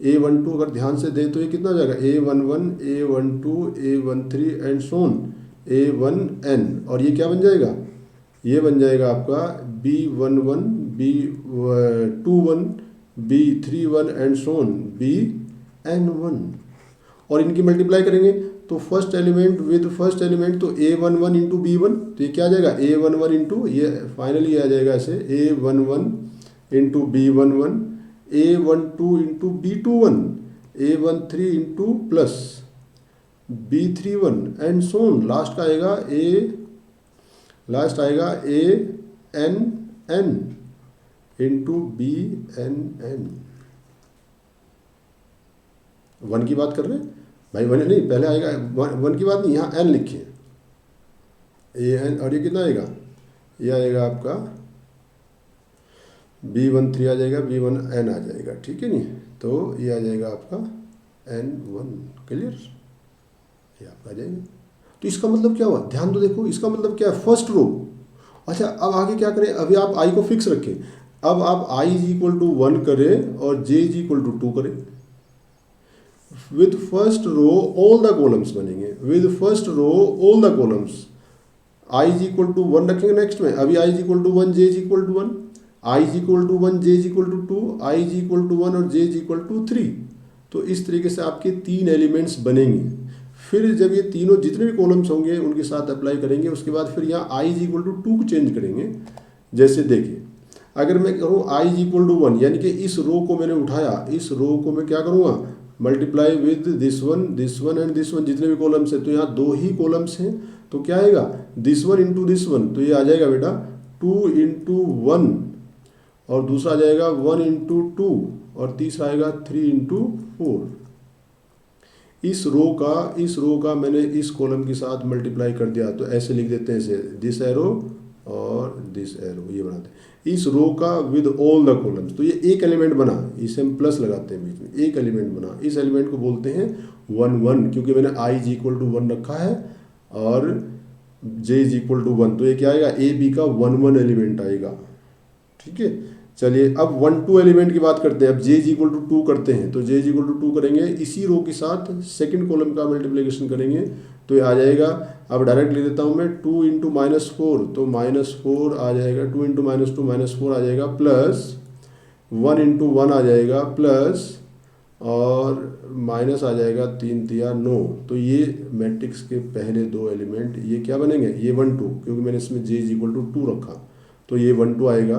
A12 अगर ध्यान से दें तो ये कितना हो जाएगा, A11 A12 A13 and Son A1N, और ये क्या बन जाएगा, ये बन जाएगा आपका B11 B21 B31 and Son BN1। और इनकी मल्टीप्लाई करेंगे तो first element with first element, तो A11 इंटू B1, तो ये क्या आ जाएगा A11 इंटू, ये फाइनली आ जाएगा ऐसे A11 into B11 A12 into B21 A13 into plus B31 and so on, last आएगा ANN इंटू BNN। 1 की बात कर रहे हैं भाई, 1 नहीं, पहले आएगा 1 की बात नहीं, यहाँ N लिखिए AN, और ये कितना आएगा, ये आएगा आपका B13 आ जाएगा, B1N आ जाएगा, ठीक है नहीं, तो ये आ जाएगा आपका N1। क्लियर, ये आपका आ जाएगा। तो इसका मतलब क्या हुआ, ध्यान दो देखो, इसका मतलब क्या है, फर्स्ट रो। अच्छा अब आगे क्या करें, अभी आप आई को फिक्स रखें, अब आप आई इज इक्वल टू 1 करें और जे इज इक्वल टू 2 करें। With first row all the columns बनेंगे, with first row all the columns. I is equal to 1 रखेंगे नेक्स्ट में, अभी I is equal to 1, J is equal to 1, I is equal to 1, J is equal to 2, I is equal to 1 और जे is equal to 3। तो इस तरीके से आपके 3 elements बनेंगे। फिर जब ये तीनों जितने भी कॉलम्स होंगे उनके साथ अप्लाई करेंगे, उसके बाद फिर यहाँ आई इज इक्वल टू 2 को चेंज करेंगे। जैसे देखिए, अगर मैं करूँ आई इज इक्वल टू 1, यानी कि इस रो को मैंने उठाया, इस रो को मैं क्या करूँगा, multiply with this one and this one, जितने भी कॉलम्स हैं, तो यहाँ 2 ही कॉलम्स हैं, तो क्या आएगा, this one into this one, तो ये आ जाएगा बेटा 2 इंटू 1, और दूसरा आ जाएगा 1 इंटू 2, और तीसरा आएगा 3 इंटू 4। इस रो का मैंने इस कॉलम के साथ मल्टीप्लाई कर दिया, तो ऐसे लिख देते हैं, इसे दिस एरो और दिस एरो, ये बनाते हैं इस रो का विद ऑल द कॉलम्स। तो ये एक एलिमेंट बना, इसे हम प्लस लगाते हैं बीच में, एक एलिमेंट बना, इस एलिमेंट को बोलते हैं 1 1, क्योंकि मैंने आई इज इक्वल टू 1 रखा है और जे इज इक्वल टू 1, तो ये क्या आएगा, ए बी का 1 1 एलिमेंट आएगा। ठीक है, चलिए अब 1 2 एलिमेंट की बात करते हैं। अब जे इज इक्वल टू 2 करते हैं, तो जे इज इक्वल टू 2 करेंगे, इसी रो के साथ सेकंड कॉलम का मल्टीप्लिकेशन करेंगे, तो ये आ जाएगा, अब डायरेक्ट ले देता हूँ मैं, 2 इंटू -4, तो -4 आ जाएगा, 2 इंटू -2 -4 आ जाएगा, प्लस 1 इंटू 1 आ जाएगा, प्लस और माइनस आ जाएगा 3 तिया 9। तो ये मैट्रिक्स के पहले 2 एलिमेंट ये क्या बनेंगे, ये 1 2, क्योंकि मैंने इसमें जे इज इक्वल टू 2 रखा, तो ये 1 2 आएगा।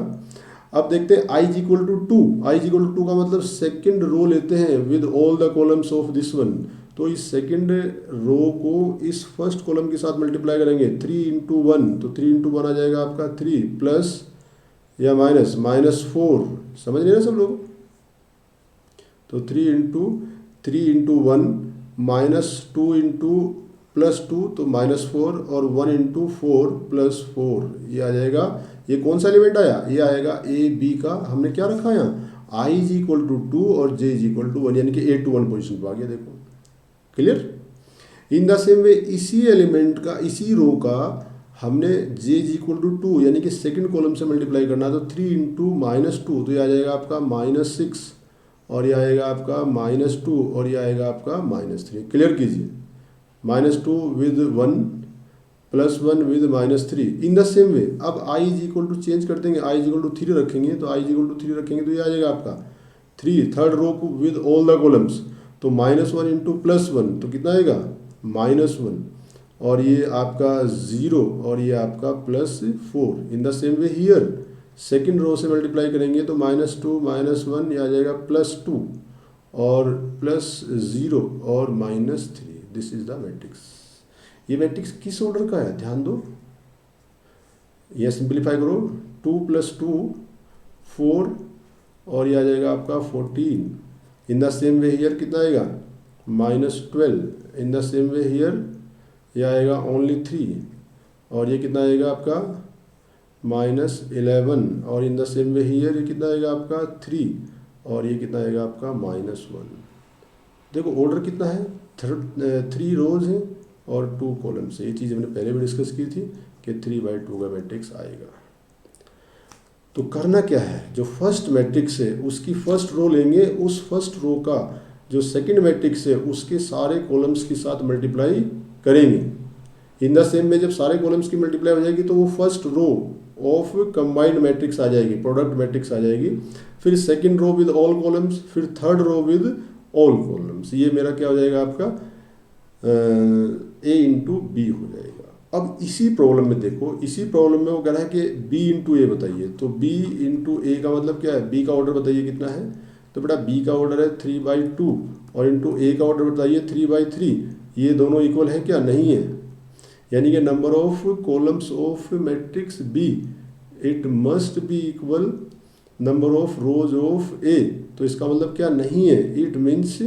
अब देखते हैं I is equal to 2, I is equal to 2 का मतलब सेकंड रो लेते हैं with all the columns of this one, तो इस सेकंड रो को इस फर्स्ट कॉलम के साथ मल्टीप्लाई करेंगे, 3 इंटू 1, तो 3 इंटू 1 आ जाएगा आपका 3, प्लस या -4, समझ रहे हैं सब लोग, तो 3 इंटू 1 -2 इंटू +2, तो -4, और 1 इंटू 4 + 4, ये आ जाएगा, ये कौन सा एलिमेंट आया, ये आएगा ए बी का, हमने क्या रखा है यहाँ, आई इज इक्वल टू 2 और जे इज इक्वल टू 1, यानी कि A to 1 पोजिशन पर आ गया, देखो क्लियर। इन द सेम वे इसी एलिमेंट का, इसी रो का हमने जे इज इक्वल टू 2 यानी कि सेकंड कॉलम से मल्टीप्लाई करना है, तो 3 इंटू -2, तो ये आ जाएगा आपका -6, और ये आएगा आपका -2, और ये आएगा आपका -3। क्लियर कीजिए, -2 with 1 +1 with -3। In the same वे अब आई इज इक्वल टू चेंज कर देंगे, आई इज इक्वल टू 3 रखेंगे, तो आई इज इक्वल टू 3 रखेंगे, तो ये आ जाएगा आपका 3, थर्ड रो को विद ऑल द कॉलम्स, तो -1 इंटू +1, तो कितना आएगा, -1, और ये आपका 0, और ये आपका +4। In the same way here second row से मल्टीप्लाई करेंगे, तो -2 -1 ये आ जाएगा +2 और +0 और -3। This is the matrix. ये मैट्रिक्स किस ऑर्डर का है, ध्यान दो, ये सिंप्लीफाई करो, 2 + 2 4, और ये आ जाएगा आपका 14। इन द सेम वे हियर कितना आएगा, -12। इन द सेम वे हियर ये आएगा ओनली 3, और ये कितना आएगा आपका -11, और in the same way here ये कितना आएगा आपका 3, और ये कितना आएगा आपका -1। देखो ऑर्डर कितना है, 3 रोज हैं और 2 कॉलम्स है। ये चीज़ हमने पहले भी डिस्कस की थी कि 3/2 का मैट्रिक्स आएगा। तो करना क्या है, जो फर्स्ट मैट्रिक्स है उसकी फर्स्ट रो लेंगे, उस फर्स्ट रो का जो सेकंड मैट्रिक्स है उसके सारे कॉलम्स के साथ मल्टीप्लाई करेंगे। इन द सेम में जब सारे कॉलम्स की मल्टीप्लाई हो जाएगी तो वो first row of combined matrix आ जाएगी, प्रोडक्ट मैट्रिक्स आ जाएगी। फिर second row with all columns, फिर third row with all columns. ये मेरा क्या हो जाएगा आपका A इंटू बी हो जाएगा। अब इसी प्रॉब्लम में देखो, इसी प्रॉब्लम में वो कह रहा है कि B इंटू ए बताइए, तो B इंटू ए का मतलब क्या है, B का ऑर्डर बताइए कितना है, तो बेटा B का ऑर्डर है 3/2 और इंटू ए का ऑर्डर बताइए 3/3। ये दोनों इक्वल है क्या, नहीं है, यानी कि number of columns of matrix B it must be equal number of rows of A। तो इसका मतलब क्या नहीं है, it means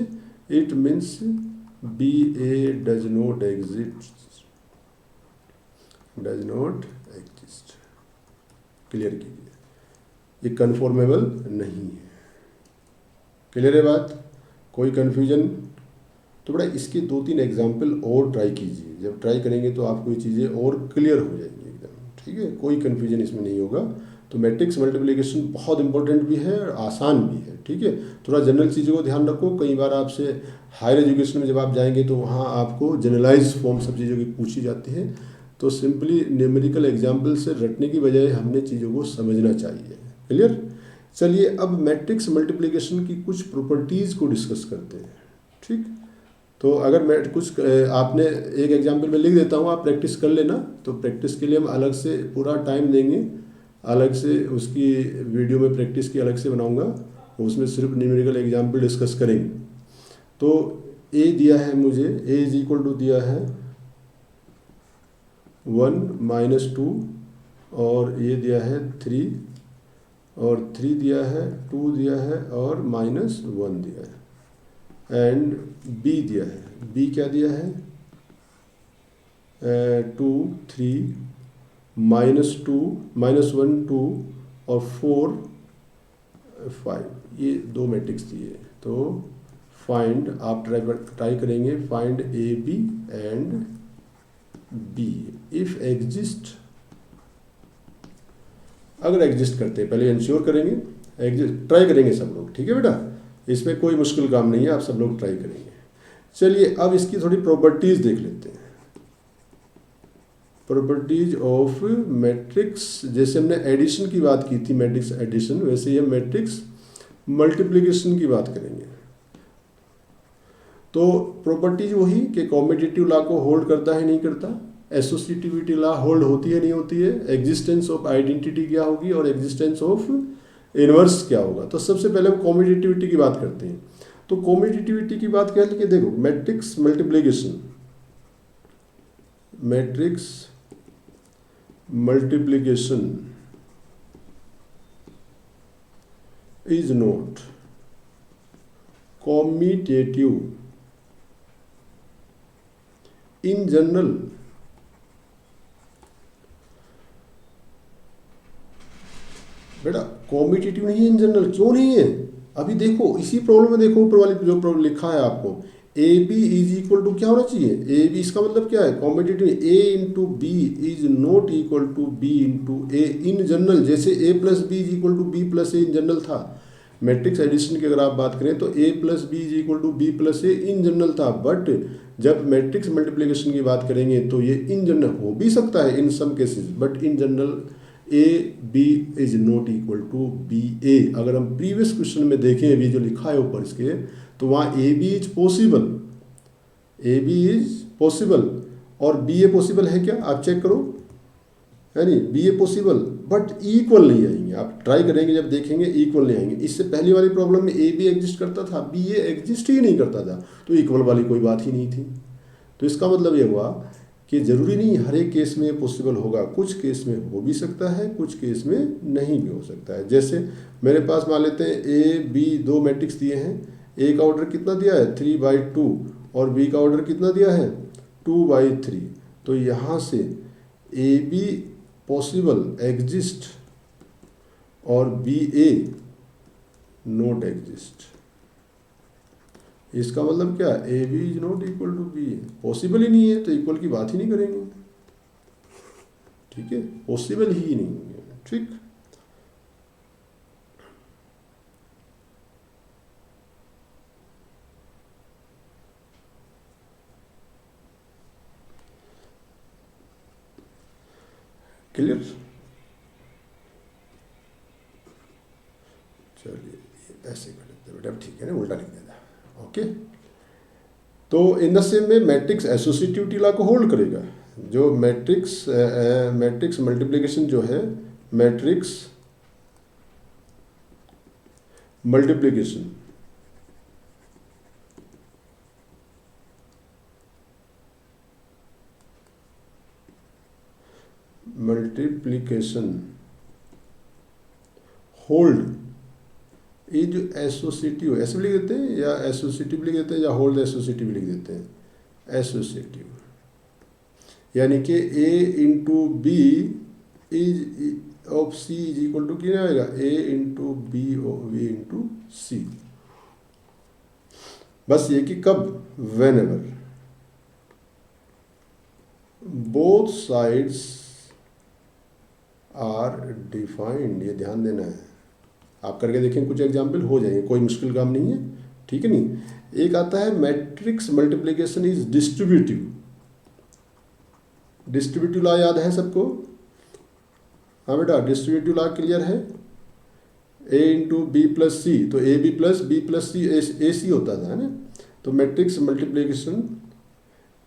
BA does not exist. Clear कीजिए, ये कन्फॉर्मेबल नहीं है। क्लियर है बात, कोई कन्फ्यूजन तो बड़ा इसके 2-3 एग्जाम्पल और ट्राई कीजिए। जब ट्राई करेंगे तो आपको ये चीज़ें और क्लियर हो जाएंगी एकदम, ठीक है, कोई कन्फ्यूजन इसमें नहीं होगा। तो मैट्रिक्स मल्टीप्लिकेशन बहुत इंपॉर्टेंट भी है और आसान भी है, ठीक है। थोड़ा जनरल चीज़ों को ध्यान रखो, कई बार आपसे हायर एजुकेशन में जब आप जाएंगे तो वहाँ आपको जनरलाइज फॉर्म सब चीज़ों की पूछी जाती है। तो सिंपली न्यूमेरिकल एग्जाम्पल से रटने की बजाय हमने चीज़ों को समझना चाहिए। क्लियर। चलिए अब मैट्रिक्स मल्टीप्लिकेशन की कुछ प्रॉपर्टीज़ को डिस्कस करते हैं, ठीक। तो अगर मैं कुछ आपने एक एग्जाम्पल में लिख देता हूँ, आप प्रैक्टिस कर लेना। तो प्रैक्टिस के लिए हम अलग से पूरा टाइम देंगे, अलग से उसकी वीडियो में प्रैक्टिस की अलग से बनाऊंगा, उसमें सिर्फ न्यूमेरिकल एग्जाम्पल डिस्कस करेंगे। तो ए दिया है मुझे, ए इज इक्वल टू दिया है 1 - 2 और ये दिया है 3 और 3 दिया है, 2 दिया है और -1 दिया है। एंड बी दिया है, बी क्या दिया है 2 3 -2 -1 2 और 4 5, ये 2 मैट्रिक्स दिए। तो फाइंड, आप ट्राई करेंगे find A B and B if exist. अगर एग्जिस्ट करते हैं, पहले इंश्योर करेंगे, एग्जिस्ट ट्राई करेंगे सब लोग, ठीक है बेटा, इसमें कोई मुश्किल काम नहीं है, आप सब लोग ट्राई करेंगे। चलिए अब इसकी थोड़ी प्रॉपर्टीज देख लेते हैं। प्रॉपर्टीज ऑफ मैट्रिक्स, जैसे हमने एडिशन की बात की थी, मैट्रिक्स एडिशन, वैसे ही हम मैट्रिक्स मल्टीप्लिकेशन की बात करेंगे। तो प्रॉपर्टीज वही कि कॉम्पिटिटिव लॉ को होल्ड करता है नहीं करता, एसोसिएटिविटी लॉ होल्ड होती है नहीं होती है, एग्जिस्टेंस ऑफ आइडेंटिटी क्या होगी और एग्जिस्टेंस ऑफ इनवर्स क्या होगा। तो सबसे पहले हम कॉम्पिटिटिविटी की बात करते हैं। तो कॉम्पिटिटिविटी की बात क्या है कि देखो matrix multiplication, matrix multiplication is not commutative in general. बेटा कॉम्पिटिटिव नहीं है इन जनरल, क्यों नहीं है? अभी देखो इसी प्रॉब्लम में देखो, ऊपर वाली जो प्रॉब्लम लिखा है आपको, A B is equal to क्या होना चाहिए, ए बी, इसका मतलब क्या है competitive, A into B is not equal to B into A in general. जैसे A plus B is equal to B plus A in general था, matrix addition की अगर आप बात करें तो A plus B is equal to B plus A in general था। But जब मैट्रिक्स मल्टीप्लिकेशन की बात करेंगे तो ये इन जनरल हो भी सकता है in some cases, but in general A B is not equal to B A. अगर हम प्रीवियस क्वेश्चन में देखें अभी जो लिखा है ऊपर इसके, तो वहाँ A B is possible, A B is possible और बी ए पॉसिबल है क्या, आप चेक करो, है नहीं, B A possible but equal नहीं आएंगे। आप ट्राई करेंगे जब देखेंगे इक्वल नहीं आएंगे। इससे पहली वाली प्रॉब्लम में ए बी एग्जिस्ट करता था, बी ए एग्जिस्ट ही नहीं करता था, तो इक्वल वाली कोई बात ही नहीं थी। तो इसका मतलब ये हुआ कि ज़रूरी नहीं हर एक केस में पॉसिबल होगा, कुछ केस में हो भी सकता है, कुछ केस में नहीं भी हो सकता है। जैसे मेरे पास मान लेते हैं ए बी 2 मैट्रिक्स दिए हैं, ए का ऑर्डर कितना दिया है 3/2 और बी का ऑर्डर कितना दिया है 2/3। तो यहाँ से ए बी पॉसिबल एग्जिस्ट और बी ए नॉट एग्जिस्ट। इसका मतलब क्या, A B is not equal to B, possible ही नहीं है तो इक्वल की बात ही नहीं करेंगे, ठीक है, पॉसिबल ही नहीं है, ठीक। क्लियर। चलिए ऐसे कर लेते हैं बेटा, ठीक है ना, उल्टा लिख देना, ओके। तो इन द सेम में मैट्रिक्स एसोसिएटिविटी लॉ को होल्ड करेगा। जो मैट्रिक्स मल्टीप्लिकेशन जो है, मैट्रिक्स मल्टीप्लिकेशन होल्ड ये जो एसोसिएटिव, ऐसे भी लिख देते हैं या एसोसिएटिव लिख देते हैं या होल्ड एसोसिएटिव लिख देते हैं, एसोसिएटिव, यानी कि A into B is of C is equal to क्या आएगा, A into B we into C. बस ये कि कब, whenever both sides are defined, ये ध्यान देना है। आप करके देखें, कुछ एग्जाम्पल हो जाएंगे, कोई मुश्किल काम नहीं है, ठीक है नहीं। एक आता है matrix multiplication is distributive. Distributive law याद है सबको? हाँ बेटा, डिस्ट्रीब्यूटिव लॉ क्लियर है? ए इंटू बी प्लस सी, तो ए बी प्लस सी ए सी होता था, है ना। तो matrix multiplication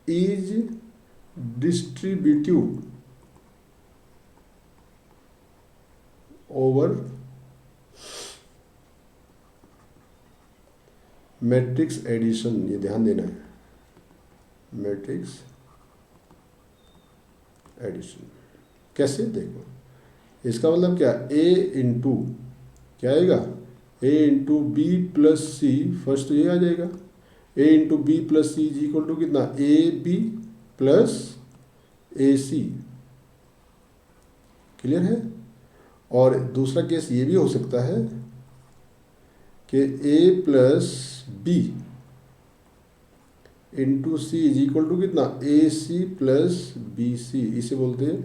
is distributive over matrix addition, ये ध्यान देना है, मैट्रिक्स एडिशन। कैसे, देखो इसका मतलब क्या, ए इंटू क्या आएगा, A into B plus C, first तो ये आ जाएगा, A into B plus C is equal to कितना, A B plus A C. Clear है? और दूसरा केस ये भी हो सकता है कि A plus B into C is equal to कितना, A C plus B C. इसे बोलते हैं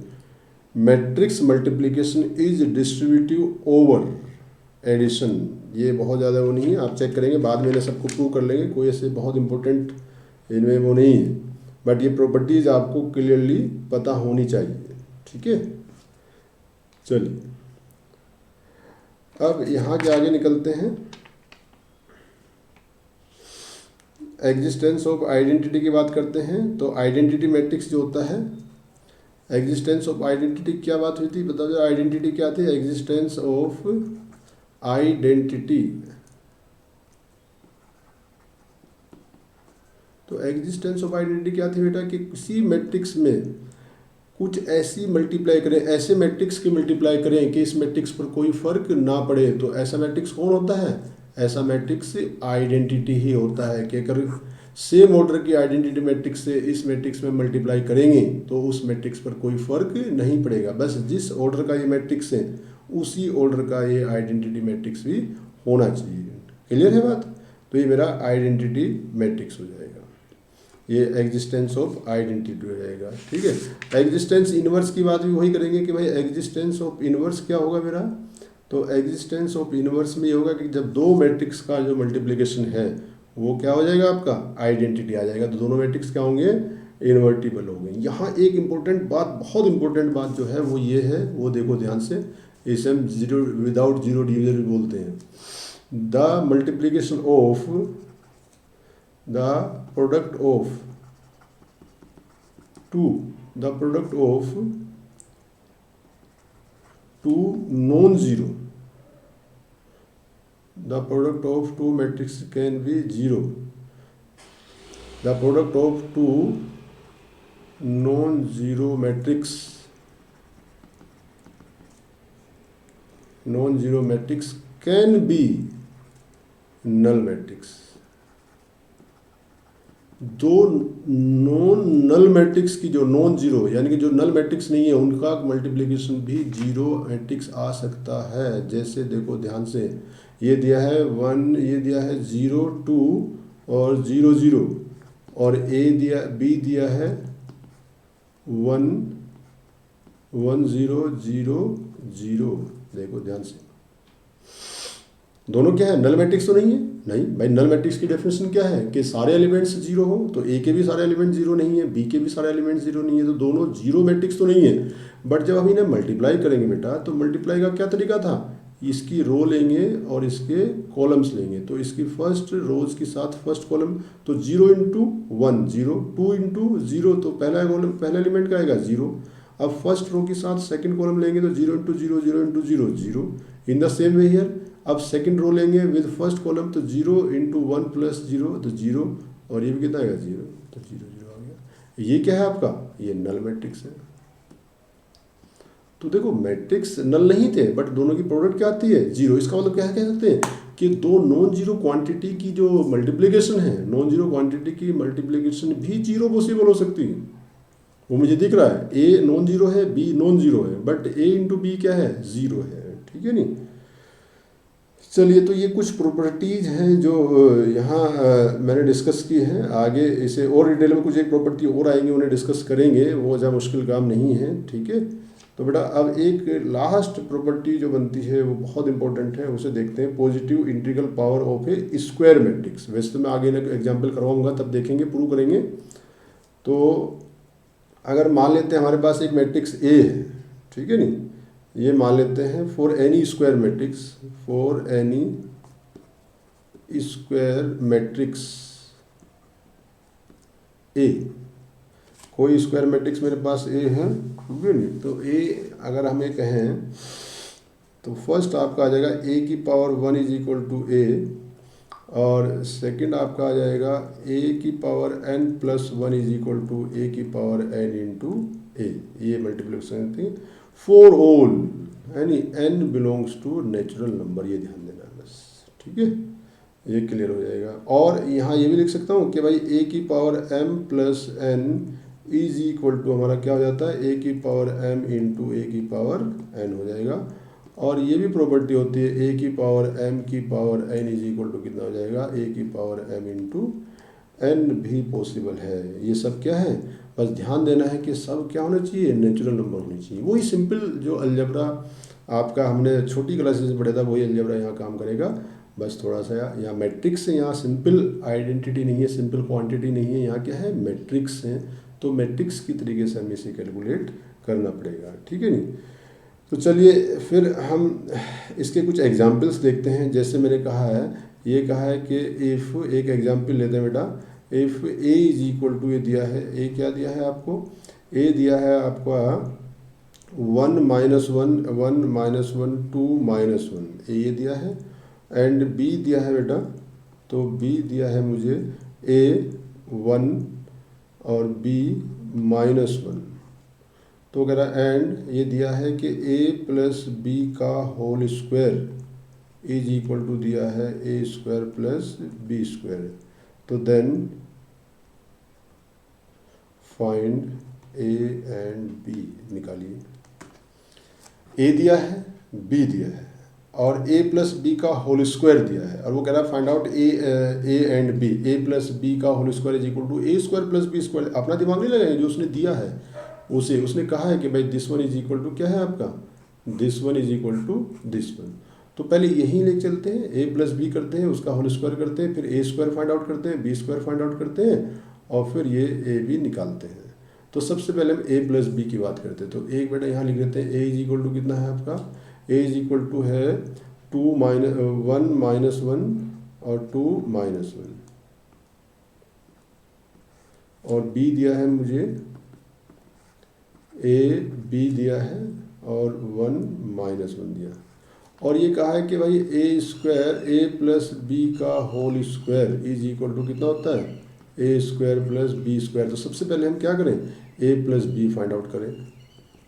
matrix multiplication is distributive over addition. ये बहुत ज़्यादा वो नहीं है, आप चेक करेंगे बाद में, सबको प्रूव कर लेंगे, कोई ऐसे बहुत इंपॉर्टेंट इनमें वो नहीं है, बट ये प्रॉपर्टीज आपको क्लियरली पता होनी चाहिए, ठीक है। चलिए अब यहाँ के आगे निकलते हैं। एग्जिस्टेंस ऑफ आइडेंटिटी की बात करते हैं। तो आइडेंटिटी मैट्रिक्स जो होता है, एग्जिस्टेंस ऑफ आइडेंटिटी क्या बात हुई थी, बताओ जो आइडेंटिटी क्या थी, एग्जिस्टेंस ऑफ आइडेंटिटी। तो एग्जिस्टेंस ऑफ आइडेंटिटी क्या थी बेटा, कि किसी मैट्रिक्स में कुछ ऐसी मल्टीप्लाई करें, ऐसे मैट्रिक्स की मल्टीप्लाई करें कि इस मैट्रिक्स पर कोई फर्क ना पड़े। तो ऐसा मैट्रिक्स कौन होता है, ऐसा मैट्रिक्स आइडेंटिटी ही होता है। कि अगर सेम ऑर्डर की आइडेंटिटी मैट्रिक्स से इस मैट्रिक्स में मल्टीप्लाई करेंगे तो उस मैट्रिक्स पर कोई फर्क नहीं पड़ेगा, बस जिस ऑर्डर का ये मैट्रिक्स है उसी ऑर्डर का ये आइडेंटिटी मैट्रिक्स भी होना चाहिए। क्लियर है बात? तो ये मेरा आइडेंटिटी मैट्रिक्स हो जाएगा, ये एग्जिस्टेंस ऑफ आइडेंटिटी हो जाएगा, ठीक है। एग्जिस्टेंस इनवर्स की बात भी वही करेंगे कि भाई एग्जिस्टेंस ऑफ इनवर्स क्या होगा मेरा। तो एग्जिस्टेंस ऑफ इनवर्स में ये होगा कि जब दो मैट्रिक्स का जो मल्टीप्लिकेशन है वो क्या हो जाएगा, आपका आइडेंटिटी आ जाएगा। तो दोनों मैट्रिक्स क्या होंगे, इन्वर्टिबल होंगे। यहाँ एक इम्पोर्टेंट बात, बहुत इंपॉर्टेंट बात जो है वो ये है, वो देखो ध्यान से, इसे हम जीरो विदाउट जीरो डिवीजन भी बोलते हैं। The multiplication of the product of two non zero, the product of two matrices can be zero. The product of two non-zero matrix can be null matrix. दो non null matrix की जो non zero यानी कि जो null matrix नहीं है उनका multiplication भी जीरो मैट्रिक्स आ सकता है। जैसे देखो ध्यान से, ये दिया है 1, ये दिया है 0 2 और 0 0, और बी दिया है 1 1 0 0 0। देखो ध्यान से, दोनों क्या है, नल मैट्रिक्स तो नहीं है। नहीं भाई, नल मैट्रिक्स की डेफिनेशन क्या है कि सारे एलिमेंट्स जीरो हो। तो ए के भी सारे एलिमेंट जीरो नहीं है, बी के भी सारे एलिमेंट जीरो नहीं है, तो दोनों जीरो मैट्रिक्स तो नहीं है। बट जब हम इन्हें मल्टीप्लाई करेंगे बेटा, तो मल्टीप्लाई का क्या तरीका था, इसकी रो लेंगे और इसके कॉलम्स लेंगे। तो इसकी फर्स्ट रोज के साथ फर्स्ट कॉलम, तो 0 इंटू 1 0, 2 इंटू 0, तो पहला कॉलम पहला एलिमेंट का आएगा 0। अब फर्स्ट रो के साथ सेकंड कॉलम लेंगे तो 0 into 0 0 into 0 0। In the same way here, अब सेकंड रो लेंगे विद फर्स्ट कॉलम, तो 0 इंटू 1 प्लस 0 तो 0, और ये भी कितना आएगा 0, तो 0 0 आ गया। ये क्या है आपका, ये नल मैट्रिक्स है। तो देखो मैट्रिक्स नल नहीं थे, बट दोनों की प्रोडक्ट क्या आती है, 0। इसका मतलब क्या कह सकते हैं कि दो नॉन जीरो क्वांटिटी की जो मल्टीप्लिकेशन है, नॉन जीरो क्वांटिटी की मल्टीप्लिकेशन भी जीरो पॉसिबल हो सकती है। वो मुझे दिख रहा है, ए नॉन जीरो है, बी नॉन जीरो है, बट ए इंटू बी क्या है, 0 है। ठीक है नहीं। चलिए, तो ये कुछ प्रॉपर्टीज़ हैं जो यहाँ मैंने डिस्कस की हैं। आगे इसे और डिटेल में कुछ एक प्रॉपर्टी और आएंगी, उन्हें डिस्कस करेंगे, वो ज़्यादा मुश्किल काम नहीं है। ठीक है, तो बेटा अब एक लास्ट प्रॉपर्टी जो बनती है वो बहुत इंपॉर्टेंट है, उसे देखते हैं। Positive integral power of A square matrix. वैसे तो मैं आगे एग्जाम्पल करवाऊंगा, तब देखेंगे, प्रूव करेंगे। तो अगर मान लेते हैं हमारे पास एक मैट्रिक्स ए है, ठीक है नी, ये मान लेते हैं for N E square matrix, for N E square matrix A, कोई स्क्वायर मैट्रिक्स मेरे पास ए है, ठीक है नी। तो ए अगर हमें कहें तो फर्स्ट आपका आ जाएगा ए की power 1 is equal to A, और सेकंड आपका आ जाएगा ए की power n plus 1 is equal to A की पावर n इंटू ए। ये मल्टीप्लिकेशन थी फॉर ऑल, यानी n belongs to natural number, ये ध्यान देना है बस। ठीक है, ये क्लियर हो जाएगा। और यहाँ ये भी लिख सकता हूँ कि भाई ए की power m plus n is equal to हमारा क्या हो जाता है, ए की पावर m इंटू ए की पावर n हो जाएगा। और ये भी प्रॉपर्टी होती है ए की पावर m की power n is equal to कितना हो जाएगा, ए की पावर m इंटू n भी पॉसिबल है। ये सब क्या है, बस ध्यान देना है कि सब क्या होना चाहिए, नेचुरल नंबर होनी चाहिए। वही सिंपल जो अलजेब्रा आपका हमने छोटी क्लासेस में पढ़ा था, वही अलजेब्रा यहाँ काम करेगा। बस थोड़ा सा यहाँ मैट्रिक्स है, यहाँ सिंपल आइडेंटिटी नहीं है, सिंपल क्वांटिटी नहीं है, यहाँ क्या है, मैट्रिक्स है। तो मैट्रिक्स की तरीके से हमें इसे कैलकुलेट करना पड़ेगा। ठीक है नी। तो चलिए फिर हम इसके कुछ एग्जाम्पल्स देखते हैं। जैसे मैंने कहा है, ये कहा है कि इफ़, एक एग्जाम्पल लेते हैं बेटा, if A is equal to, ये दिया है, ए क्या दिया है आपको, ए दिया है आपका 1 माइनस 1 1 माइनस 1 2 माइनस 1, ये दिया है। एंड बी दिया है बेटा, तो बी दिया है मुझे ए 1 और बी माइनस 1। तो कह रहा एंड ये दिया है कि a प्लस बी का whole square is equal to दिया है A square plus B square. तो then find A and B, निकालिए। ए दिया है, बी दिया है, और a प्लस बी का होल स्क्वायर दिया है, और वो कह रहा है find out A and B. A plus B का whole square is equal to A square plus B square. अपना दिमाग नहीं लगाएंगे, जो उसने दिया है उसे, उसने कहा है कि भाई this one is equal to क्या है आपका, this one is equal to this one. तो पहले यही ले चलते हैं, ए प्लस बी करते हैं, उसका होल स्क्वायर करते हैं, फिर ए स्क्वायर फाइंड आउट करते हैं, बी स्क्वायर फाइंड आउट करते हैं, और फिर ये ए बी निकालते हैं। तो सबसे पहले हम ए प्लस बी की बात करते हैं। तो एक बेटा यहाँ लिख देते हैं, ए इज इक्वल टू कितना है आपका, ए इज इक्वल टू है 1 माइनस 1 और 2 माइनस 1, और बी दिया है मुझे, ए बी दिया है, और 1 माइनस 1 दिया। और ये कहा है कि भाई A square, A plus B का whole square is equal to कितना होता है, A square plus B square. तो सबसे पहले हम क्या करें, A plus B find out करें।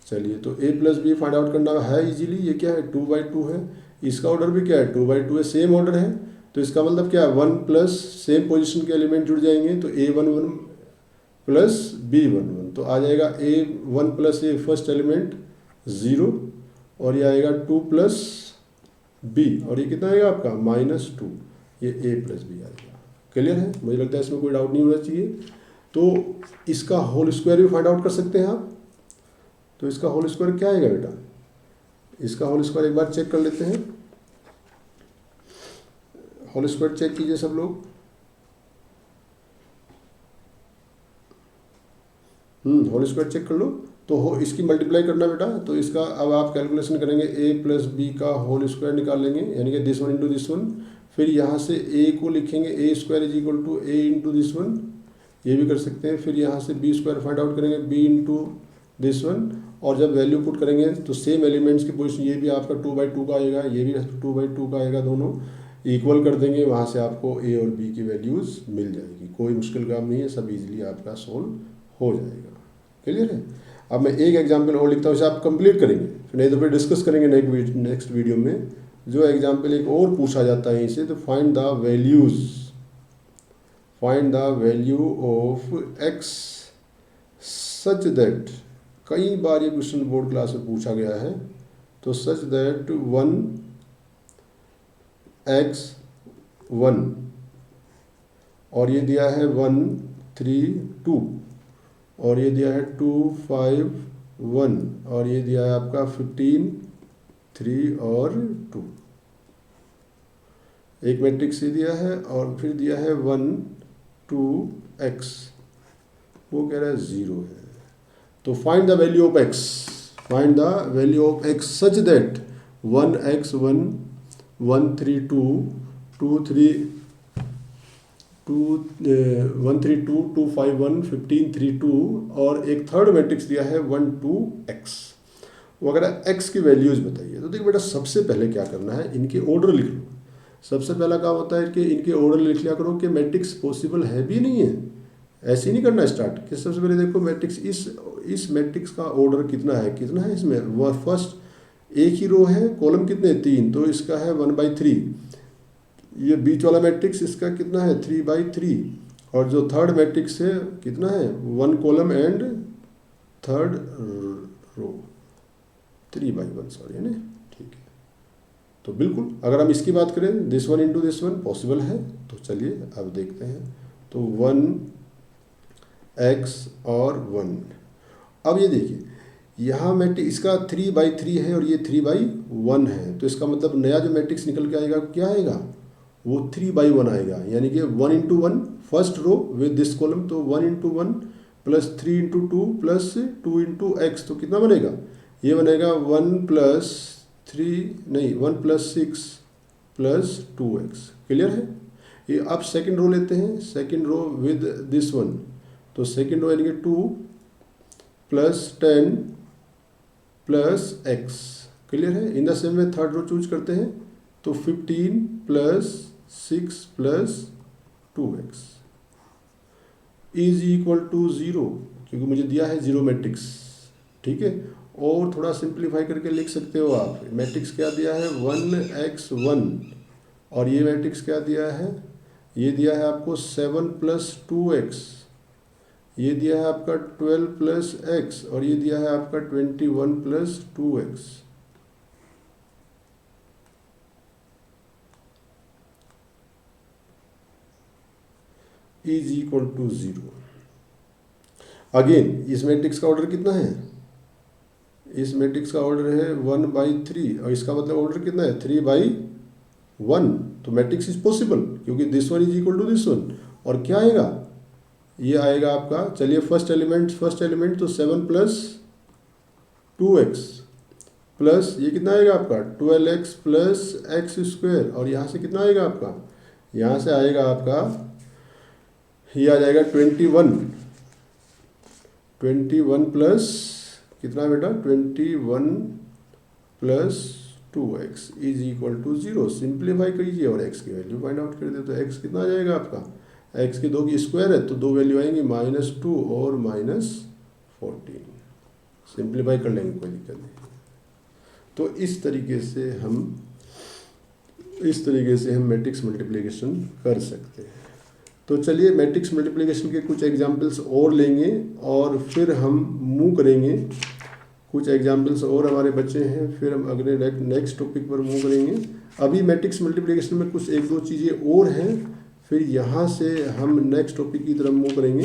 चलिए, तो A plus B find out करना है इजीली। ये क्या है, 2/2 है, इसका ऑर्डर भी क्या है, 2/2 है, सेम ऑर्डर है। तो इसका मतलब क्या है, 1 प्लस सेम पोजिशन के एलिमेंट जुड़ जाएंगे, तो A11 प्लस B11। तो आ जाएगा A1 प्लस ए फर्स्ट एलिमेंट 0, और ये आएगा 2 प्लस बी, और ये कितना आएगा आपका -2। ये ए प्लस बी आएगा। क्लियर है, मुझे लगता है इसमें कोई डाउट नहीं होना चाहिए। तो इसका होल स्क्वायर भी फाइंड आउट कर सकते हैं आप। तो इसका होल स्क्वायर क्या आएगा बेटा, इसका होल स्क्वायर एक बार चेक कर लेते हैं। होल स्क्वायर चेक कीजिए सब लोग। होल स्क्वायर चेक कर लो। तो हो इसकी मल्टीप्लाई करना बेटा, तो इसका अब आप कैलकुलेशन करेंगे, ए प्लस बी का होल स्क्वायर निकाल लेंगे, यानी कि this one into this one. फिर यहाँ से ए को लिखेंगे, A square is equal to A into this one, ये भी कर सकते हैं। फिर यहाँ से बी स्क्वायर फाइंड आउट करेंगे, बी इंटू दिस वन, और जब वैल्यू पुट करेंगे तो सेम एलिमेंट्स की पोजीशन, ये भी आपका 2/2 का आएगा, ये भी 2/2 का आएगा, दोनों इक्वल कर देंगे, वहाँ से आपको ए और बी की वैल्यूज़ मिल जाएगी। कोई मुश्किल काम नहीं है, सब इजीली आपका सोल्व हो जाएगा। क्लियर है। अब मैं एक एग्जांपल और लिखता हूँ, इसे आप कंप्लीट करेंगे, फिर नहीं तो फिर डिस्कस करेंगे नेक्स्ट वीडियो में। जो एग्जांपल एक और पूछा जाता है इसे, तो find the values, find the value of x such that, कई बार ये क्वेश्चन बोर्ड क्लास में पूछा गया है। तो सच दैट 1 x1 और ये दिया है 1 3 2 और ये दिया है 2 5 1 और ये दिया है आपका 15 3 और 2। एक मैट्रिक्स ये दिया है और फिर दिया है 1 2 x, वो कह रहा है 0 है। तो find the value of x, find the value of x such that 1x1 1 3 2 2 3 2 1 3 2 2 5 1 15 3 2 और एक थर्ड मैट्रिक्स दिया है 1 2 x। वो अगर x की वैल्यूज बताइए तो देखिए बेटा सबसे पहले क्या करना है, इनके ऑर्डर लिख लो। सबसे पहला काम होता है कि इनके ऑर्डर लिख लिया करो कि मैट्रिक्स पॉसिबल है भी नहीं है। ऐसे ही नहीं करना स्टार्ट कि सबसे पहले देखो मैट्रिक्स इस मैट्रिक्स का ऑर्डर कितना है इसमें, वह फर्स्ट एक ही रो है, कॉलम कितने 3, तो इसका है 1/3। ये बीच वाला मैट्रिक्स इसका कितना है 3/3 और जो थर्ड मैट्रिक्स है कितना है 1 column and third row 3/1 sorry है ना, ठीक है। तो बिल्कुल अगर हम इसकी बात करें this one into this one possible है। तो चलिए अब देखते हैं। तो 1x और 1, अब ये देखिए यहाँ मैट्रिक्स इसका 3/3 है और ये 3/1 है, तो इसका मतलब नया जो मैट्रिक्स निकल के आएगा क्या आएगा, वो 3/1 आएगा, यानी कि 1 into 1 first row with this column, तो 1 into 1 plus 3 into 2 plus 2 into x, तो कितना बनेगा, ये बनेगा 1 प्लस 6 प्लस 2x। क्लियर है। ये अब सेकंड रो लेते हैं, second row with this one, तो सेकंड रो यानी कि 2 प्लस 10 प्लस x। क्लियर है। In the same way third row choose करते हैं, तो 15 plus 6 plus 2x is equal to 0, क्योंकि मुझे दिया है 0 मैट्रिक्स। ठीक है। और थोड़ा सिंप्लीफाई करके लिख सकते हो आप, मैट्रिक्स क्या दिया है 1x1 और ये मैट्रिक्स क्या दिया है, ये दिया है आपको 7 प्लस 2x, ये दिया है आपका 12 प्लस x और ये दिया है आपका 21 plus 2x। Is equal to 0। Again इस मैट्रिक्स का ऑर्डर कितना है, इस मैट्रिक्स का ऑर्डर है 1/3 और इसका मतलब ऑर्डर कितना है 3/1, तो मैट्रिक्स इज पॉसिबल क्योंकि this one is equal to this one. और क्या आएगा, ये आएगा आपका, चलिए फर्स्ट एलिमेंट तो 7 प्लस 2x प्लस ये कितना आएगा आपका 12x प्लस एक्स स्क्वायर, और यहाँ से कितना आएगा आपका, यहाँ से आएगा आपका ये आ जाएगा 21 प्लस कितना बेटा 21 plus 2x is equal to 0। Simplify कीजिए और x की वैल्यू फाइंड आउट कर दे, तो x कितना आ जाएगा आपका, x की 2 की स्क्वायर है तो 2 वैल्यू आएंगी -2 और -14। सिंप्लीफाई कर लेंगे, कोई दिक्कत नहीं। तो इस तरीके से हम मैट्रिक्स मल्टीप्लिकेशन कर सकते हैं। तो चलिए मैट्रिक्स मल्टीप्लिकेशन के कुछ एग्जाम्पल्स और लेंगे और फिर हम मूव करेंगे। कुछ एग्जाम्पल्स और हमारे बच्चे हैं, फिर हम अगले नेक्स्ट टॉपिक पर मूव करेंगे। अभी मैट्रिक्स मल्टीप्लिकेशन में कुछ 1-2 चीज़ें और हैं, फिर यहाँ से हम नेक्स्ट टॉपिक की तरफ मूव करेंगे।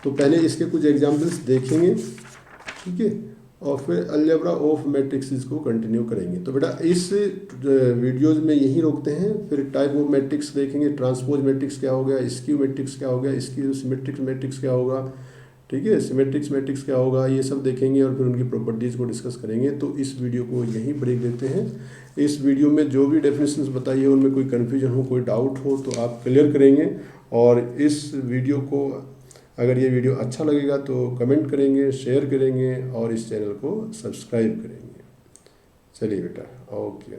तो पहले इसके कुछ एग्जाम्पल्स देखेंगे, ठीक है, और फिर अलजेब्रा ऑफ मैट्रिक्स को कंटिन्यू करेंगे। तो बेटा इस वीडियोज़ में यहीं रोकते हैं, फिर टाइप ऑफ मैट्रिक्स देखेंगे, ट्रांसपोज मैट्रिक्स क्या हो गया, स्क्यू मैट्रिक्स क्या हो गया, स्क्यू सिमेट्रिक मैट्रिक्स क्या होगा, ठीक है, सिमेट्रिक्स मैट्रिक्स क्या होगा, ये सब देखेंगे और फिर उनकी प्रॉपर्टीज़ को डिस्कस करेंगे। तो इस वीडियो को यहीं ब्रेक देते हैं। इस वीडियो में जो भी डेफिनेशंस बताई है उनमें कोई कन्फ्यूजन हो, कोई डाउट हो तो आप क्लियर करेंगे, और इस वीडियो को अगर ये वीडियो अच्छा लगेगा तो कमेंट करेंगे, शेयर करेंगे और इस चैनल को सब्सक्राइब करेंगे। चलिए बेटा, ओके।